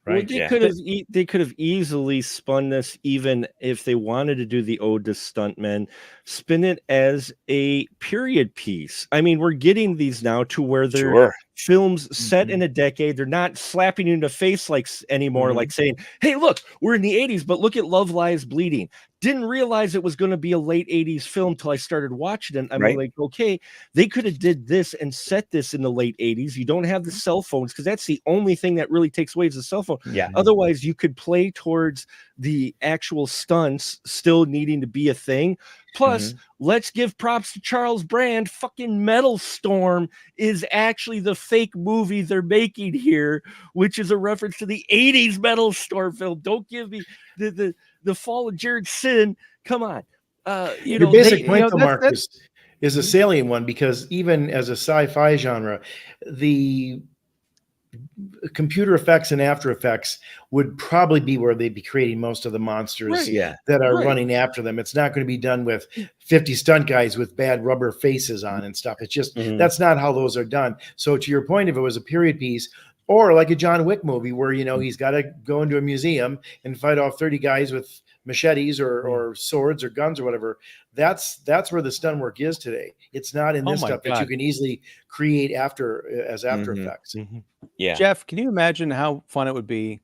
They could have easily spun this, even if they wanted to do the ode to stuntmen, spin it as a period piece. I mean, we're getting these now to where they're films set in a decade. They're not slapping you in the face like anymore, like saying, hey, look, we're in the 80s, but look at Love Lies Bleeding. Didn't realize it was going to be a late 80s film till I started watching it. I'm like, okay, they could have did this and set this in the late 80s. You don't have the cell phones, because that's the only thing that really takes away is the cell phone. Yeah. Otherwise, you could play towards the actual stunts still needing to be a thing. Plus, let's give props to Charles Brand. Fucking Metal Storm is actually the fake movie they're making here, which is a reference to the 80s Metal Storm film. Don't give me the fall of Jared Sin. Come on. Your basic point, though, Marcus, is a salient one, because even as a sci-fi genre, the computer effects and After Effects would probably be where they'd be creating most of the monsters that are running after them. It's not going to be done with 50 stunt guys with bad rubber faces on and stuff. It's just that's not how those are done. So to your point, if it was a period piece, or like a John Wick movie where, he's got to go into a museum and fight off 30 guys with machetes or swords or guns or whatever, that's where the stunt work is today. It's not in this stuff that you can easily create After Effects. Yeah. Jeff, can you imagine how fun it would be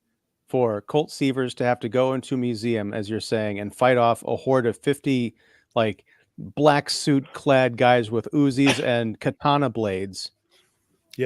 for Colt Seavers to have to go into a museum, as you're saying, and fight off a horde of 50 like black suit clad guys with Uzis and katana blades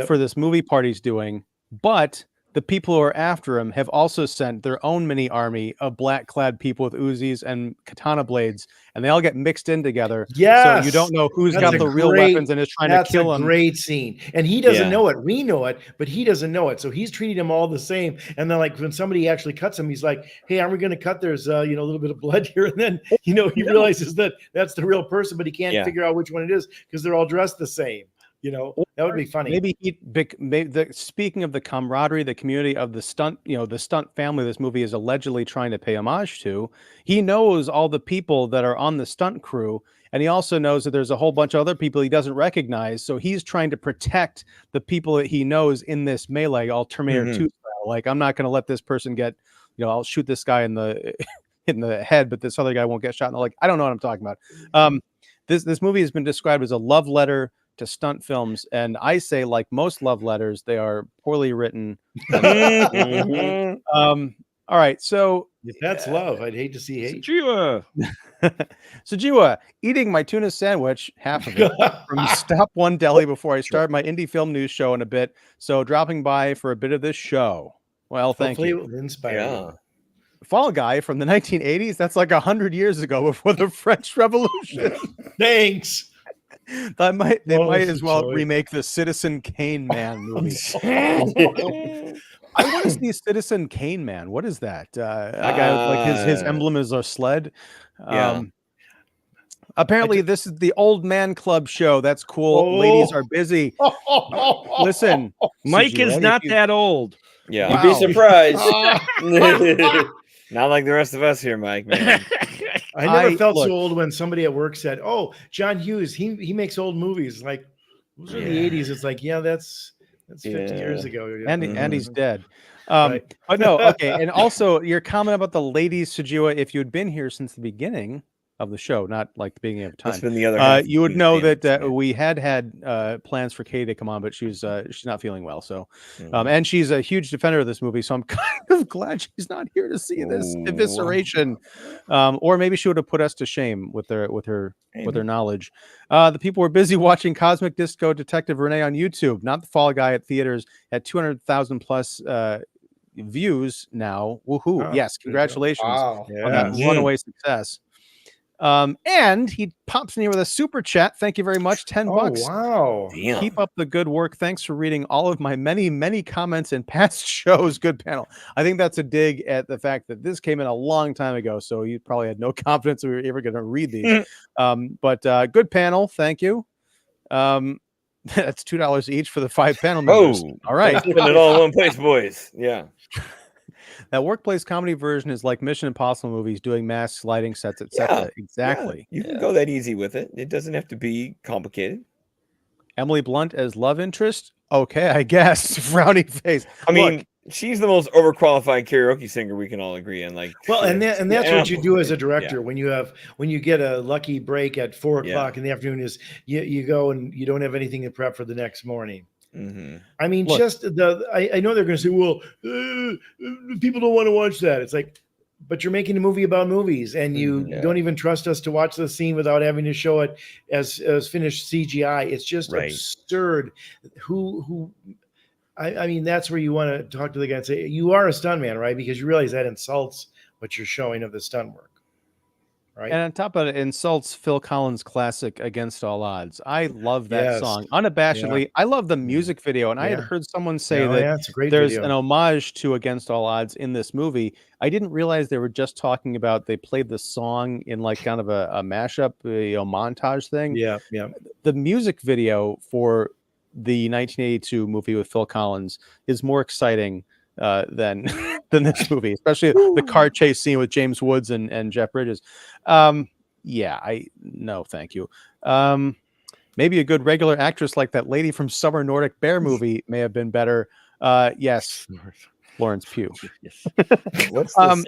for this movie party's doing? But the people who are after him have also sent their own mini army of black clad people with Uzis and katana blades, and they all get mixed in together. So you don't know who's got the real weapons and is trying to kill him. That's a great scene. And he doesn't know it. We know it, but he doesn't know it. So he's treating them all the same. And then, like, when somebody actually cuts him, he's like, hey, aren't we going to cut? There's a little bit of blood here. And then, he realizes that that's the real person, but he can't figure out which one it is because they're all dressed the same. That would be funny. Maybe speaking of the camaraderie, the community of the stunt, the stunt family this movie is allegedly trying to pay homage to. He knows all the people that are on the stunt crew, and he also knows that there's a whole bunch of other people he doesn't recognize. So he's trying to protect the people that he knows in this melee, all Terminator 2 style. Like, I'm not going to let this person get, I'll shoot this guy in the head, but this other guy won't get shot. And I don't know what I'm talking about. This movie has been described as a love letter to stunt films, and I say, like most love letters, they are poorly written. All right, so If that's love, I'd hate to see hate. Sujiwa, eating my tuna sandwich, half of it, from Stop One Deli before I start my indie film news show in a bit. So dropping by for a bit of this show. Well, thank you. Hopefully it will inspire you. Fall Guy from the 1980s. That's like 100 years ago, before the French Revolution. Thanks. They might as well remake the Citizen Kane Man movie. I want to see Citizen Kane Man. What is that? A guy like his emblem is a sled. Apparently, this is the Old Man Club show. That's cool. Ladies are busy. Listen, Mike is not that old. Yeah, You'd be surprised. Not like the rest of us here, Mike. Man, I never felt so old when somebody at work said, "Oh, John Hughes, he makes old movies." Like, those are the 80s. It's like, yeah, that's 50 years ago. And he's dead. Right. But no, okay. And also, your comment about the ladies, Sujiwa, if you had been here since the beginning of the show, not like the beginning of time, that's been the other you would know that we had plans for Katie to come on, but she's not feeling well. So, and she's a huge defender of this movie, so I'm kind of glad she's not here to see this evisceration. Or maybe she would have put us to shame with her knowledge. The people were busy watching Cosmic Disco Detective Renee on YouTube, not the Fall Guy at theaters at 200,000 plus views now. Woohoo! Yes, congratulations on that runaway success. And he pops in here with a super chat. Thank you very much. $10. Wow. Damn. Keep up the good work. Thanks for reading all of my many comments in past shows. Good panel. I think that's a dig at the fact that this came in a long time ago, so you probably had no confidence we were ever going to read these. But good panel. Thank you. That's $2 each for the 5 panel members. All right. Put it all in one place, boys. Yeah. That workplace comedy version is like Mission Impossible movies, doing masks, lighting sets, etc. Yeah, exactly. Yeah. You can go that easy with it. It doesn't have to be complicated. Emily Blunt as love interest. Okay, I guess. Frowny face. I mean, she's the most overqualified karaoke singer we can all agree on. Like, well, and that's what you do as a director when you get a lucky break at 4 o'clock in the afternoon. Is you go and you don't have anything to prep for the next morning. I mean, I know they're going to say, well, people don't want to watch that. It's like, but you're making a movie about movies, and you don't even trust us to watch the scene without having to show it as finished CGI. It's just absurd. I mean, that's where you want to talk to the guy and say, you are a stuntman, right? Because you realize that insults what you're showing of the stunt work. Right. And on top of it, insults Phil Collins' classic "Against All Odds." I love that song unabashedly. I love the music video, and I had heard someone say that it's a great there's video. an homage to "Against All Odds" in this movie. I didn't realize they were just talking about they played the song in like kind of a mashup, montage thing. Yeah. The music video for the 1982 movie with Phil Collins is more exciting than this movie, especially the car chase scene with James Woods and Jeff Bridges. No, thank you. Maybe a good regular actress like that lady from Summer Nordic Bear movie may have been better. Yes, Florence Pugh. Yes. What's this?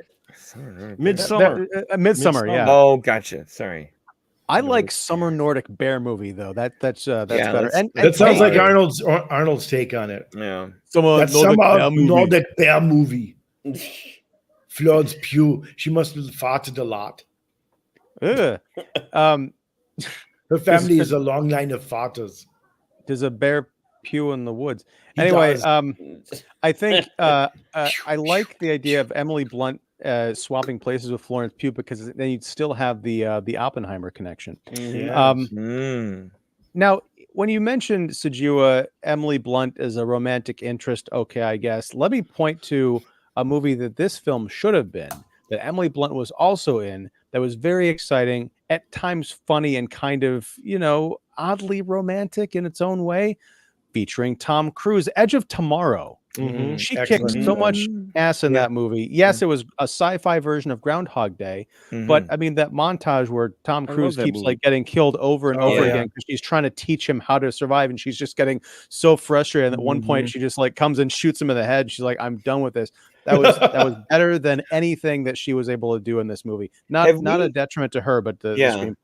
Midsummer. Midsummer. Yeah. Oh, gotcha. Sorry. I like Summer Nordic Bear movie though. That's better. And that sounds like Arnold's take on it. Yeah. Summer Nordic Bear movie. Florence Pugh. She must have farted a lot. Her family is a long line of farters. There's a bear pew in the woods. Anyway, I think I like the idea of Emily Blunt swapping places with Florence Pugh, because then you'd still have the Oppenheimer connection. Now, when you mentioned Sujiwa, Emily Blunt as a romantic interest, okay, I guess. Let me point to a movie that this film should have been, that Emily Blunt was also in, that was very exciting, at times funny, and kind of, oddly romantic in its own way, featuring Tom Cruise, Edge of Tomorrow. She kicked so much ass in that movie. Yes, it was a sci-fi version of Groundhog Day, but I mean, that montage where Tom Cruise keeps like getting killed over and over again because she's trying to teach him how to survive, and she's just getting so frustrated. And at one point, she just like comes and shoots him in the head. She's like, "I'm done with this." That was better than anything that she was able to do in this movie. Not a detriment to her, but the screenplay.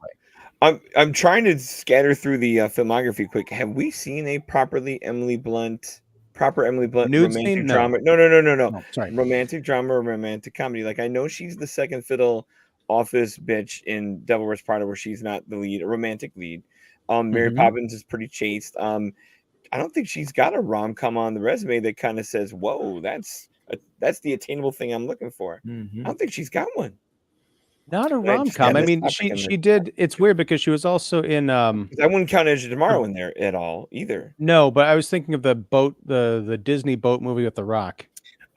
I'm trying to scatter through the filmography quick. Have we seen a properly Emily Blunt proper Emily Blunt Nude romantic scene? No. drama. No. Oh, sorry. Romantic drama or romantic comedy. Like I know she's the second fiddle office bitch in Devil Wears Prada, where she's not the lead, a romantic lead. Mary Poppins is pretty chaste. I don't think she's got a rom-com on the resume that kind of says, "Whoa, that's the attainable thing I'm looking for." I don't think she's got one. Not a rom-com. I mean, she did. It's weird because she was also in. I wouldn't count Edge of Tomorrow in there at all either. No, but I was thinking of the boat, the Disney boat movie with The Rock.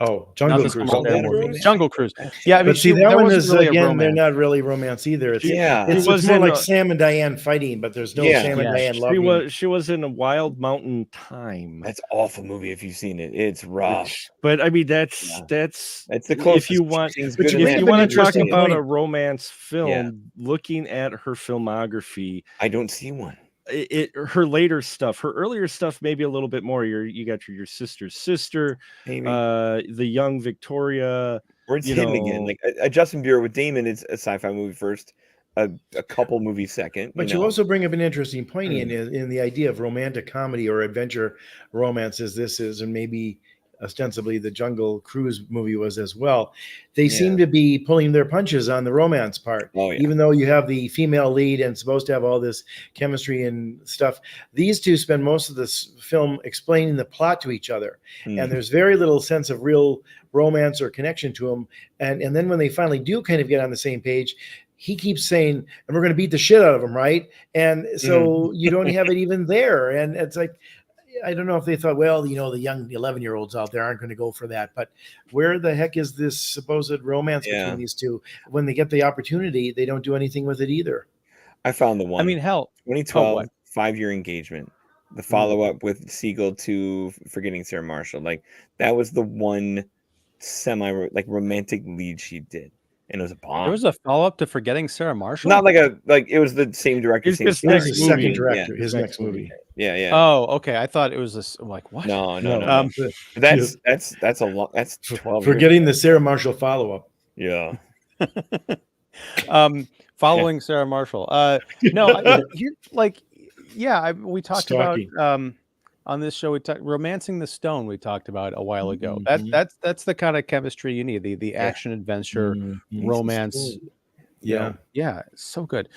Oh, Jungle Cruise. Jungle Cruise. Yeah, I mean, but see, that one is really again, they're not really romance either. It's, it's more like Sam and Diane fighting, but there's no Sam and Diane loving. She was in A Wild Mountain Thyme. That's an awful movie if you've seen it. It's rough. But I mean, that's the closest. If you want to talk about a romance film, looking at her filmography, I don't see one. Her later stuff, her earlier stuff, maybe a little bit more. You got your sister's sister, the young Victoria, or it's hidden again. Like a Justin Bieber with Damon is a sci-fi movie first, a couple movies second. But you also bring up an interesting point in the idea of romantic comedy or adventure romance, as this is, and maybe ostensibly the Jungle Cruise movie was as well. They seem to be pulling their punches on the romance part. Even though you have the female lead and supposed to have all this chemistry and stuff, these two spend most of this film explaining the plot to each other. And there's very little sense of real romance or connection to them. And then when they finally do kind of get on the same page, he keeps saying, and we're going to beat the shit out of him, right? And so you don't have it even there. And it's like, I don't know if they thought, well, the young 11-year-olds out there aren't going to go for that. But where the heck is this supposed romance between these two? When they get the opportunity, they don't do anything with it either. I found the one. I mean, hell, 2012, 5-year engagement. The follow-up with Siegel to Forgetting Sarah Marshall. Like, that was the one romantic lead she did. And it was a bomb. There was a follow-up to Forgetting Sarah Marshall? Not it was the same director. His second director. His next movie. Yeah. Oh, okay. I thought it was this. I'm like, what? No. That's a lot. That's 12. Forgetting the Sarah Marshall follow-up. Yeah. Following Sarah Marshall. We talked about on this show. We talked Romancing the Stone. We talked about a while ago. That's the kind of chemistry you need. The action adventure romance. Yeah, so good.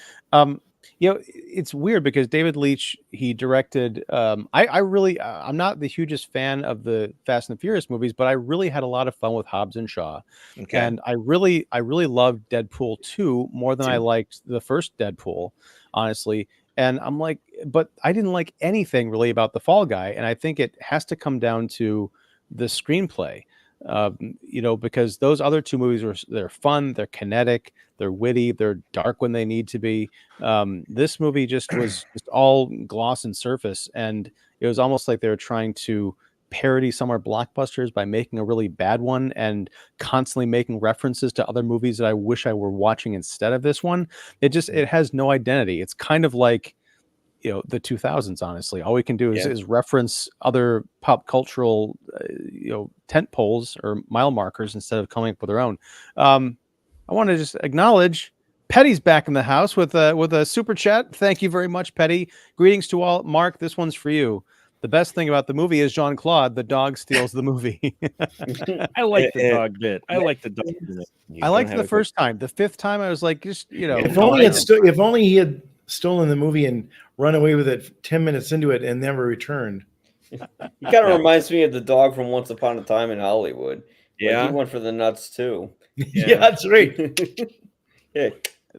It's weird because David Leitch, he directed. I'm not the hugest fan of the Fast and the Furious movies, but I really had a lot of fun with Hobbs and Shaw, and I really loved Deadpool 2 more than I liked the first Deadpool, honestly. And I'm like, but I didn't like anything really about The Fall Guy, and I think it has to come down to the screenplay. Because those other two movies they're fun, they're kinetic, they're witty, they're dark when they need to be. This movie just was just all gloss and surface, and it was almost like they were trying to parody summer blockbusters by making a really bad one and constantly making references to other movies that I wish I were watching instead of this one. It has no identity. It's kind of like the 2000s, honestly. All we can do is reference other pop cultural tent poles or mile markers instead of coming up with our own. I want to just acknowledge Petty's back in the house with a super chat. Thank you very much, Petty. Greetings to all. Mark, this one's for you. The best thing about the movie is Jean-Claude. The dog steals the movie. I like the dog bit. I like the dog bit. I liked it the first time. The fifth time, I was like, just If only he had stolen the movie and run away with it 10 minutes into it and never returned. He kind of reminds me of the dog from Once Upon a Time in Hollywood. Yeah, he went for the nuts too. Yeah, that's right.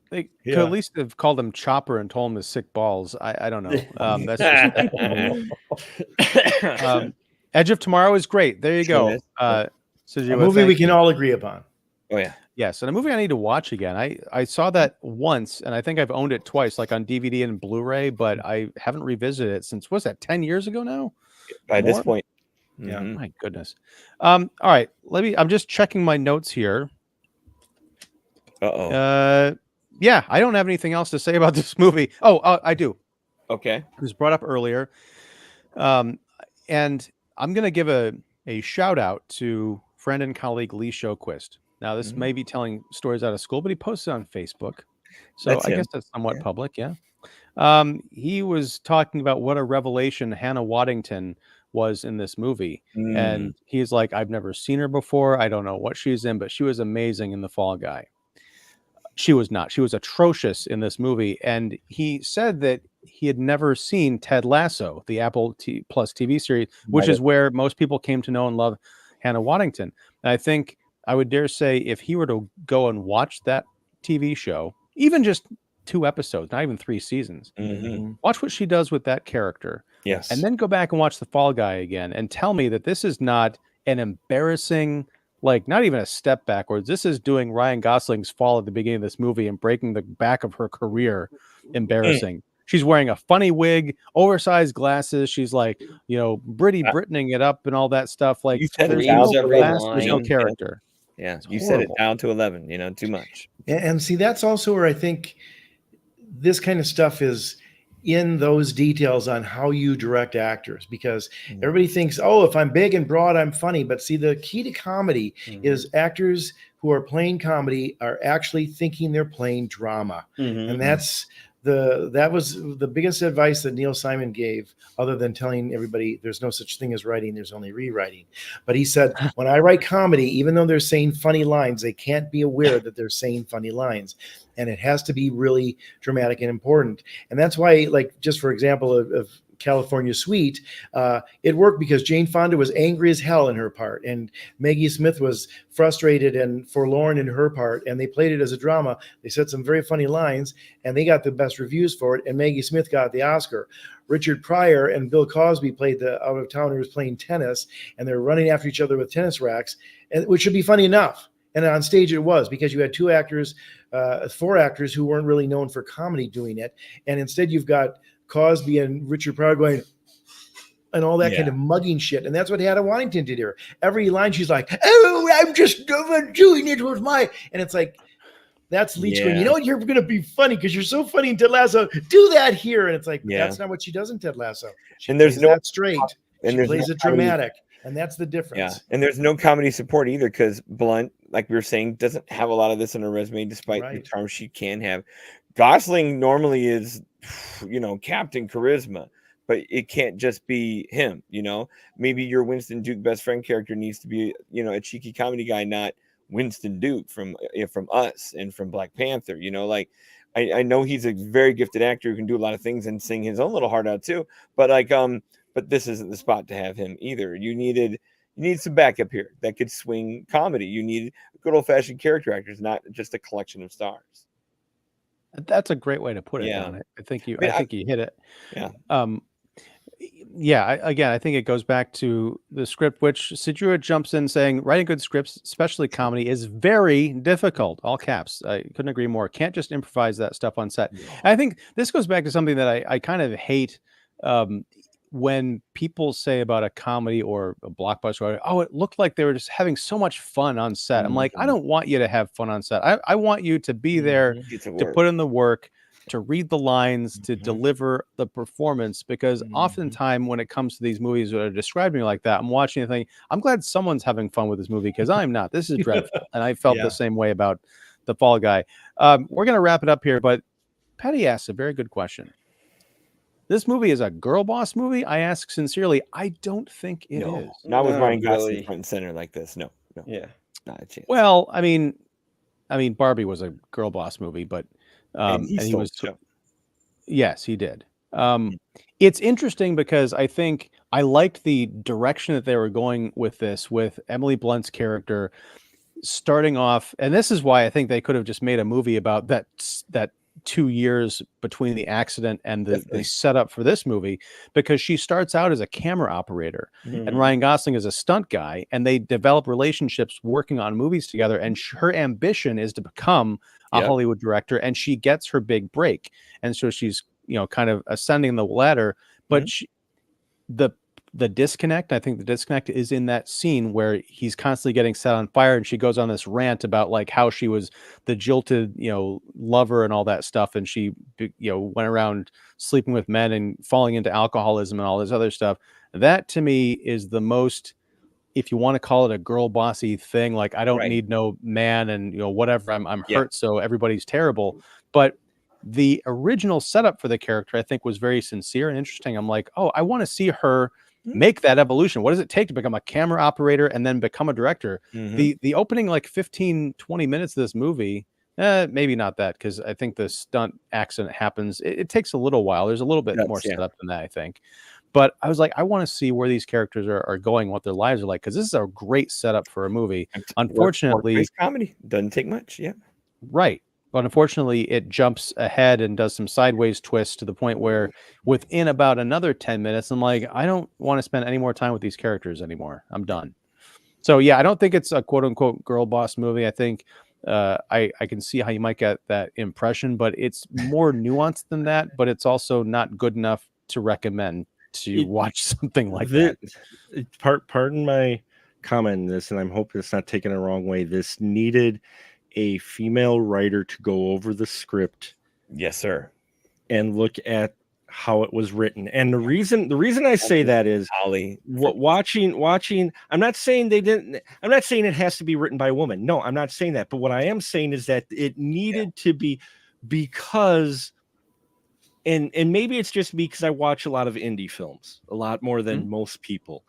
They could at least have called him Chopper and told him to sick balls. I don't know. That's just Edge of Tomorrow is great. There you go. A movie we can all agree upon. Oh yeah. Yes, and a movie I need to watch again. I saw that once, and I think I've owned it twice, like on DVD and Blu-ray, but I haven't revisited it since, what's that, 10 years ago now? By this point. Yeah. My goodness. All right. I'm just checking my notes here. Yeah, I don't have anything else to say about this movie. I do. Okay. It was brought up earlier. And I'm going to give a shout out to friend and colleague Lee Shoquist. Now, this may be telling stories out of school, but he posted on Facebook. So I guess that's somewhat public, yeah. He was talking about what a revelation Hannah Waddington was in this movie. And he's like, I've never seen her before. I don't know what she's in, but she was amazing in The Fall Guy. She was not. She was atrocious in this movie. And he said that he had never seen Ted Lasso, the Apple Plus TV series, which is where most people came to know and love Hannah Waddington. And I think I would dare say if he were to go and watch that TV show, even just 2 episodes, not even 3 seasons, watch what she does with that character. Yes. And then go back and watch The Fall Guy again and tell me that this is not an embarrassing, like not even a step backwards. This is doing Ryan Gosling's fall at the beginning of this movie and breaking the back of her career. Embarrassing. She's wearing a funny wig, oversized glasses. She's like, Britty Brittning it up and all that stuff. Like, you said there's no character. Yeah, you said it down to 11, too much. And see, that's also where I think this kind of stuff is in those details on how you direct actors, because everybody thinks, oh, if I'm big and broad, I'm funny. But see, the key to comedy is actors who are playing comedy are actually thinking they're playing drama. And that was the biggest advice that Neil Simon gave, other than telling everybody there's no such thing as writing, there's only rewriting. But he said, when I write comedy, even though they're saying funny lines, they can't be aware that they're saying funny lines. And it has to be really dramatic and important. And that's why, like, just for example of California Suite, it worked because Jane Fonda was angry as hell in her part, and Maggie Smith was frustrated and forlorn in her part, and they played it as a drama. They said some very funny lines, and they got the best reviews for it, and Maggie Smith got the Oscar. Richard Pryor and Bill Cosby played the out-of-towners playing tennis, and they're running after each other with tennis racks, which should be funny enough. And on stage it was, because you had 4 actors who weren't really known for comedy doing it, and instead you've got Cosby and Richard Pryor going and all that kind of mugging shit. And that's what Hannah Waddington did here. Every line she's like, oh, I'm just doing it with my, and it's like, that's Leitch going, you know what, you're going to be funny because you're so funny in Ted Lasso. Do that here. And it's like, that's not what she does in Ted Lasso. She plays that straight. And she plays it dramatic. And that's the difference. Yeah. And there's no comedy support either, because Blunt, like we were saying, doesn't have a lot of this on her resume, despite the charm she can have. Gosling normally is, Captain Charisma, but it can't just be him, Maybe your Winston Duke best friend character needs to be, a cheeky comedy guy, not Winston Duke from Us and from Black Panther, Like, I know he's a very gifted actor who can do a lot of things and sing his own little heart out too, but but this isn't the spot to have him either. You need some backup here that could swing comedy. You need good old-fashioned character actors, not just a collection of stars. That's a great way to put it on it. I think you hit it. Yeah. Again, I think it goes back to the script, which Sidua jumps in saying, writing good scripts, especially comedy, is very difficult. All caps. I couldn't agree more. Can't just improvise that stuff on set. Yeah. I think this goes back to something that I kind of hate when people say about a comedy or a blockbuster, oh, it looked like they were just having so much fun on set. I'm like, I don't want you to have fun on set. I want you to be there to put in the work, to read the lines, to deliver the performance, because oftentimes when it comes to these movies that are describing like that, I'm watching and thinking, I'm glad someone's having fun with this movie, because I'm not. This is dreadful. And I felt the same way about The Fall Guy. We're going to wrap it up here, but Patty asks a very good question. This movie is a girl boss movie? I ask sincerely. I don't think it is. Not with Ryan Gosling front and center like this. No. Yeah. Not a chance. Well, I mean, Barbie was a girl boss movie, but and he was. Yes, he did. It's interesting because I think I liked the direction that they were going with this, with Emily Blunt's character starting off, and this is why I think they could have just made a movie about that 2 years between the accident and the setup for this movie, because she starts out as a camera operator and Ryan Gosling is a stunt guy, and they develop relationships working on movies together, and her ambition is to become a Hollywood director, and she gets her big break, and so she's kind of ascending the ladder, but the disconnect, I think the disconnect is in that scene where he's constantly getting set on fire, and she goes on this rant about like how she was the jilted, lover and all that stuff. And she, went around sleeping with men and falling into alcoholism and all this other stuff. That to me is the most, if you want to call it a girl bossy thing, like I don't need no man and, whatever, I'm hurt. So everybody's terrible. But the original setup for the character, I think, was very sincere and interesting. I'm like, oh, I want to see her make that evolution. What does it take to become a camera operator and then become a director? The opening like 15-20 minutes of this movie, maybe not that, because I think the stunt accident happens. It takes a little while. There's a little bit more setup than that, I think. But I was like, I want to see where these characters are going, what their lives are like, because this is a great setup for a movie. Unfortunately, comedy doesn't take much. Yeah, right. But unfortunately, it jumps ahead and does some sideways twists to the point where within about another 10 minutes, I'm like, I don't want to spend any more time with these characters anymore. I'm done. So, yeah, I don't think it's a quote unquote girl boss movie. I think I can see how you might get that impression, but it's more nuanced than that. But it's also not good enough to recommend to watch something like that. Pardon my comment in this, and I'm hoping it's not taken the wrong way. This needed a female writer to go over the script, yes, sir, and look at how it was written. And the reason I say that is watching. I'm not saying it has to be written by a woman. No, I'm not saying that. But what I am saying is that it needed to be, because, and maybe it's just me because I watch a lot of indie films, a lot more than most people.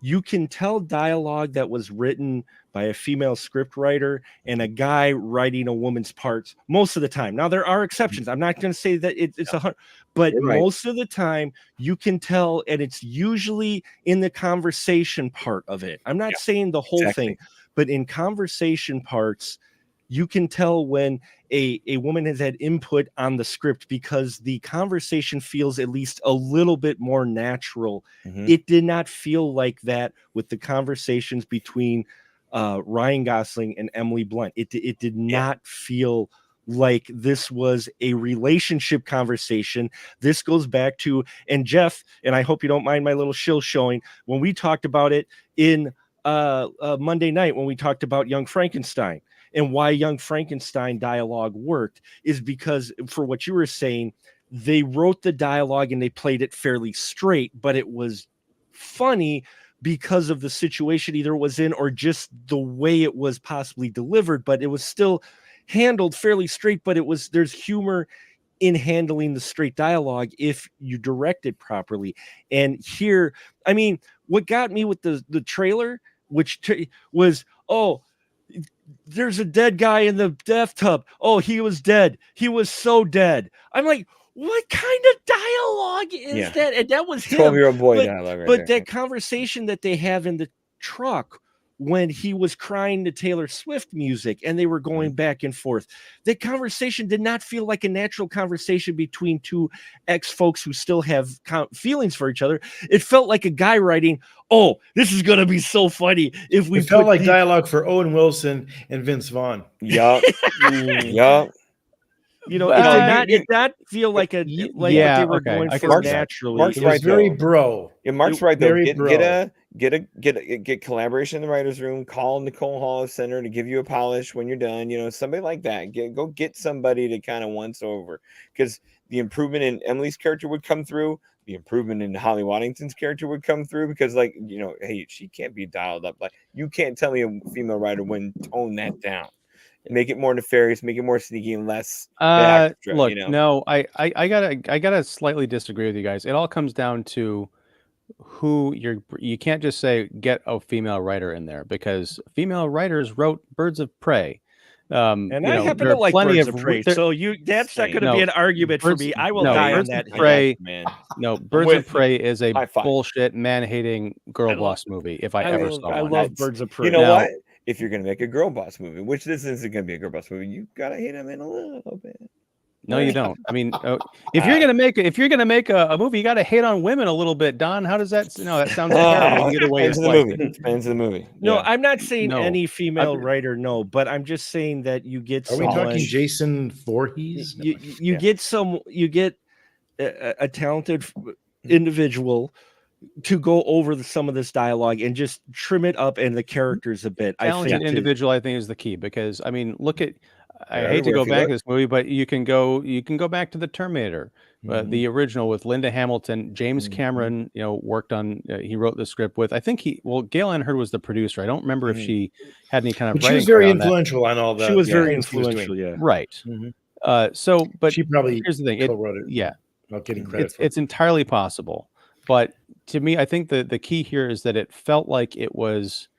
You can tell dialogue that was written by a female script writer and a guy writing a woman's parts most of the time. Now, there are exceptions. I'm not going to say that it's 100, but most of the time you can tell, and it's usually in the conversation part of it. I'm not saying the whole thing, but in conversation parts, you can tell when a woman has had input on the script, because the conversation feels at least a little bit more natural. It did not feel like that with the conversations between Ryan Gosling and Emily Blunt. It did not feel like this was a relationship conversation. This goes back to, and Jeff, and I hope you don't mind my little shill showing, when we talked about it in Monday night, when we talked about Young Frankenstein. And why Young Frankenstein dialogue worked is because, for what you were saying, they wrote the dialogue and they played it fairly straight, but it was funny because of the situation either it was in or just the way it was possibly delivered. But it was still handled fairly straight, but there's humor in handling the straight dialogue if you direct it properly. And here, I mean, what got me with the trailer, which was, there's a dead guy in the bathtub. Oh, he was dead. He was so dead. I'm like, what kind of dialogue is that? And that was him. 12-year-old boy dialogue. But that conversation that they have in the truck when he was crying to Taylor Swift music and they were going back and forth, that conversation did not feel like a natural conversation between two ex-folks who still have feelings for each other. It felt like a guy writing, oh, this is going to be so funny if we felt like dialogue for Owen Wilson and Vince Vaughn. Yeah. Yeah. You know, it did not feel like what they were going for naturally. Mark's it was very bro. Yeah, Mark's right though. Get collaboration in the writer's room. Call Nicole Hall Center to give you a polish when you're done. You know, somebody like that. Go get somebody to kind of once over, because the improvement in Emily's character would come through. The improvement in Holly Waddington's character would come through, because, like, you know, hey, she can't be dialed up. Like, you can't tell me a female writer wouldn't tone that down. Make it more nefarious, make it more sneaky and less extra, look, you know? No, I gotta slightly disagree with you guys. It all comes down to who you can't just say get a female writer in there, because female writers wrote Birds of Prey. And I happen to like Birds of Prey, so that's not going to be an argument for me. I will die on that. Man. No, Birds of Prey is a bullshit man-hating girl boss movie. If I ever saw one. I love Birds of Prey. You know what? If you're going to make a girl boss movie, which this isn't going to be a girl boss movie, you got to hit them in a little bit. No, you don't. I mean, if you're gonna make a movie, you got to hate on women a little bit, Don. How does that? No, that sounds terrible. Depends on the movie. No, yeah. I'm not saying any female writer. No, but I'm just saying that you get. Are we talking Jason Voorhees? You get a talented individual to go over some of this dialogue and just trim it up and the characters a bit. Talented individual, I think, is the key, because I mean, look at. I hate to go back to this movie, but you can go back to the Terminator, the original with Linda Hamilton. James Cameron, worked on. He wrote the script with. I think Gail Ann Hurd was the producer. I don't remember if she had any kind of. But she was very influential on all that. She was very influential. Yeah, right. But she probably here's the thing. co-wrote it. Yeah, not getting credit. It's entirely possible. But to me, I think the key here is that it felt like it was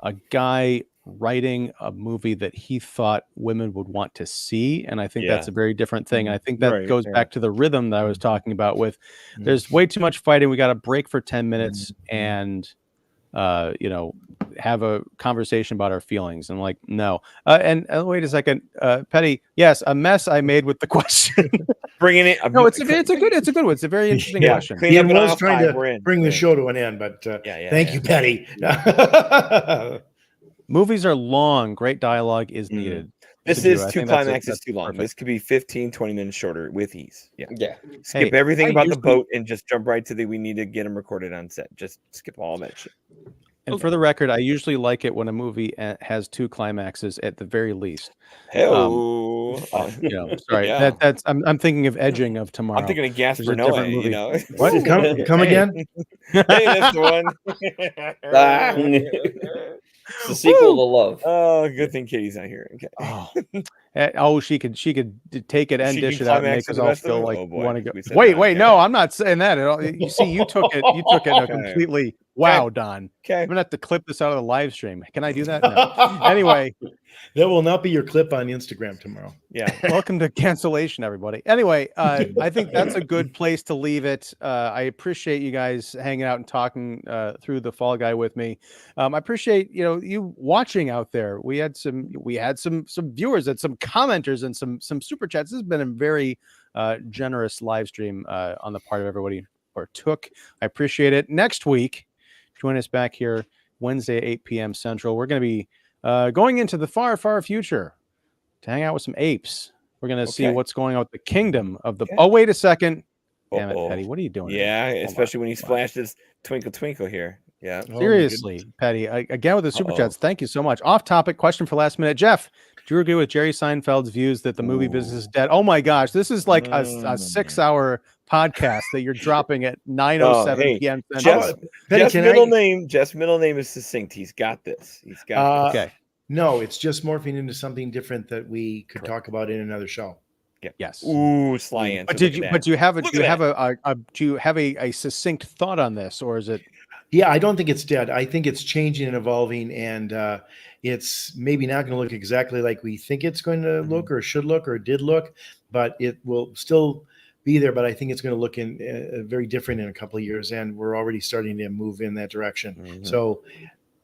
a guy writing a movie that he thought women would want to see, and I think that's a very different thing. And I think that goes back to the rhythm that I was talking about. With there's way too much fighting. We got to break for 10 minutes and have a conversation about our feelings. And like, no. And wait a second, Petty. Yes, a mess I made with the question. Bringing it. No, it's a good one. It's a very interesting question. Ian was trying to bring the show to an end, but thank you, Petty. Movies are long. Great dialogue is needed. This is two climaxes too long. Perfect. This could be 15, 20 minutes shorter with ease. Yeah. Skip everything about the boat and just jump right to we need to get them recorded on set. Just skip all that shit. And for the record, I usually like it when a movie has two climaxes at the very least. Sorry, that's I'm thinking of Edging of Tomorrow. I'm thinking of Gasper Noah. You know what? Come again? Hey, that's the one. It's the sequel to Love. Oh, good thing Katie's not here. Okay. She could take it and dish it out and make us all feel like want to go. Wait, no, I'm not saying that at all. You see, you took it in a completely. Wow, Don. Okay. I'm gonna have to clip this out of the live stream. Can I do that? No. Anyway, that will not be your clip on Instagram tomorrow. Yeah. Welcome to cancellation, everybody. Anyway, I think that's a good place to leave it. I appreciate you guys hanging out and talking through the Fall Guy with me. I appreciate you watching out there. We had some viewers and some commenters and some super chats. This has been a very generous live stream on the part of everybody partook. I appreciate it. Next week, join us back here Wednesday, 8 p.m. Central. We're going to be going into the far, far future to hang out with some apes. We're going to see what's going on with the kingdom of the... Oh, wait a second. Damn it, Petty. What are you doing? Yeah, especially when he splashed his twinkle, twinkle here. Yeah. Seriously, Petty. Again with the super chats. Thank you so much. Off topic question for last minute. Jeff, do you agree with Jerry Seinfeld's views that the movie business is dead? Oh my gosh, this is like a 6-hour podcast that you're dropping at 9:07 p.m. Jeff's middle name is succinct. He's got this. He's got this. Okay. No, it's just morphing into something different that we could talk about in another show. Yeah. Yes. Ooh, sly answer. But do you have a succinct thought on this, or is it? Yeah, I don't think it's dead. I think it's changing and evolving, and it's maybe not going to look exactly like we think it's going to look, or should look, or did look, but it will still be there. But I think it's going to look very different in a couple of years, and we're already starting to move in that direction. So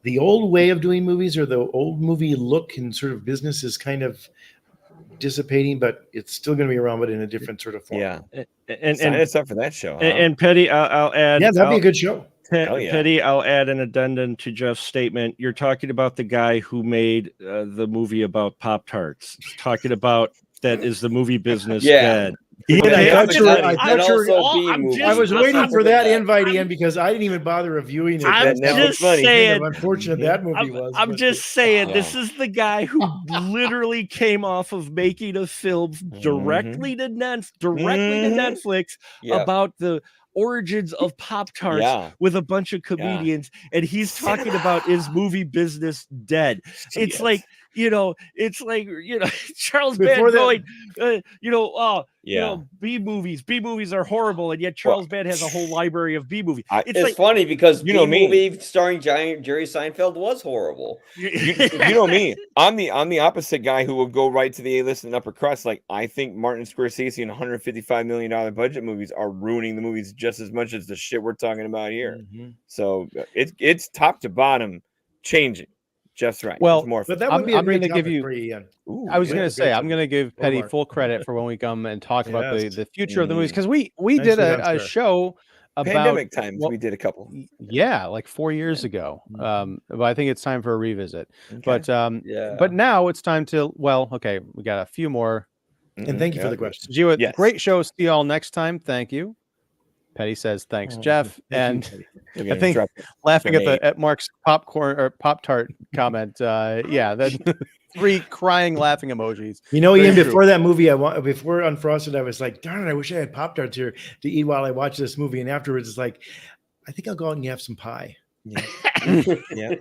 the old way of doing movies, or the old movie look and sort of business, is kind of dissipating, but it's still going to be around, but in a different sort of form. Yeah, and it's up for that show. And Petty, I'll add. Yeah, that'd be a good show. Petty, I'll add an addendum to Jeff's statement. You're talking about the guy who made the movie about Pop-Tarts. Talking about that is the movie business dead. I was waiting for that invite, Ian, because I didn't even bother reviewing it. I'm just saying, unfortunate that movie was. I'm just saying, this is the guy who literally came off of making a film directly to Netflix about the origins of Pop-Tarts with a bunch of comedians, and he's talking about his movie business dead. It's like, Charles Band going, B movies are horrible, and yet Charles Band has a whole library of B movies. It's funny because movie starring Jerry Seinfeld was horrible. You know me. I'm the opposite guy who will go right to the A-list and upper crust. Like, I think Martin Scorsese and $155 million budget movies are ruining the movies just as much as the shit we're talking about here. So it's top to bottom changing. Just right. Well, but that would be a great topic give you. For Ian. I was going to say, I'm going to give Petty full credit for when we come and talk about the future of the movies, because we did a show about pandemic times. We did a couple. Yeah, like 4 years ago. But I think it's time for a revisit. Okay. But now it's time to. Well, okay, we got a few more. And thank you for the question. Yes. Great show. See y'all next time. Thank you. Petty says thanks, Jeff, and I think laughing at Mark's popcorn or Pop-Tart comment. That 3 crying laughing emojis. Ian, before that movie, before Unfrosted, I was like, darn it, I wish I had Pop-Tarts here to eat while I watch this movie. And afterwards, it's like, I think I'll go out and have some pie. Yeah.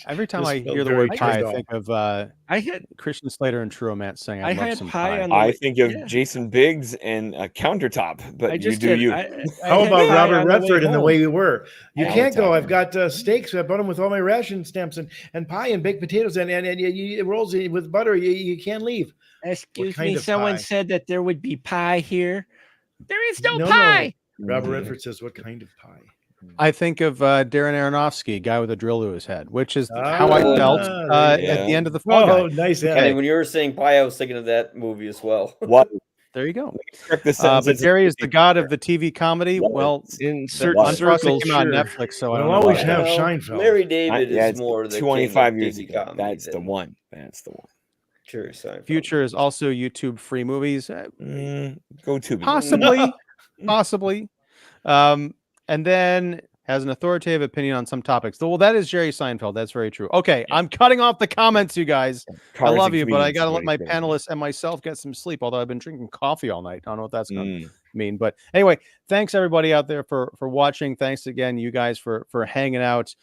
Every time Just I felt hear the very word pie, I turned think of I had Christian Slater and True Romance saying, I "I'd love had some pie pie." on the I way. think of Yeah. Jason Biggs and a countertop, but I you just do had, you. How had about pie Robert on the way Redford and the home. way we were? You All can't the go. time. I've got steaks. I bought them with all my ration stamps and pie and baked potatoes and it rolls with butter. You can't leave. Excuse kind me, of someone pie? said that there would be pie here. There is no No. pie. Robert Mhm. Redford says, "What kind of pie?" I think of Darren Aronofsky, guy with a drill to his head, which is how I felt there you at go. the end of the Fall Guy. Oh, nice. Yeah. Kenny, when you were saying pie, I was thinking of that movie as well. What? There you go. Correct the But sentences. Jerry is the god of the TV comedy. What? Well, In certain What? Unfrosted circles, came out on sure. Netflix, so I We'll don't know. always About have that. Seinfeld. Larry David Yeah, is it's more the 25 king of years TV ago. comedy That's the than one. That's the one. Jerry Seinfeld. Future is also YouTube free movies. Go to Possibly. And then has an authoritative opinion on some topics. Well, that is Jerry Seinfeld. That's very true. Okay, I'm cutting off the comments, you guys. I love you, but I got to let my panelists and myself get some sleep, although I've been drinking coffee all night. I don't know what that's going to mean. But anyway, thanks everybody out there for watching. Thanks again, you guys, for hanging out.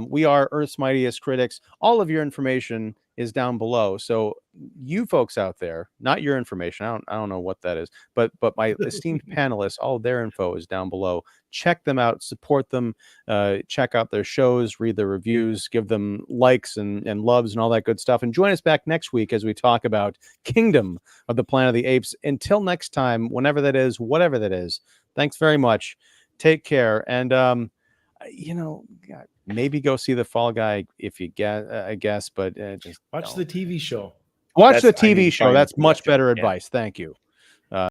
We are Earth's Mightiest Critics. All of your information is down below. So you folks out there, not your information, I don't know what that is, but my esteemed panelists, all of their info is down below. Check them out, support them, check out their shows, read their reviews, give them likes and loves and all that good stuff. And join us back next week as we talk about Kingdom of the Planet of the Apes. Until next time, whenever that is, whatever that is, thanks very much. Take care. And, maybe go see the Fall Guy if you get, I guess, but just Watch the TV show. Watch the TV show. That's much better advice. Thank you.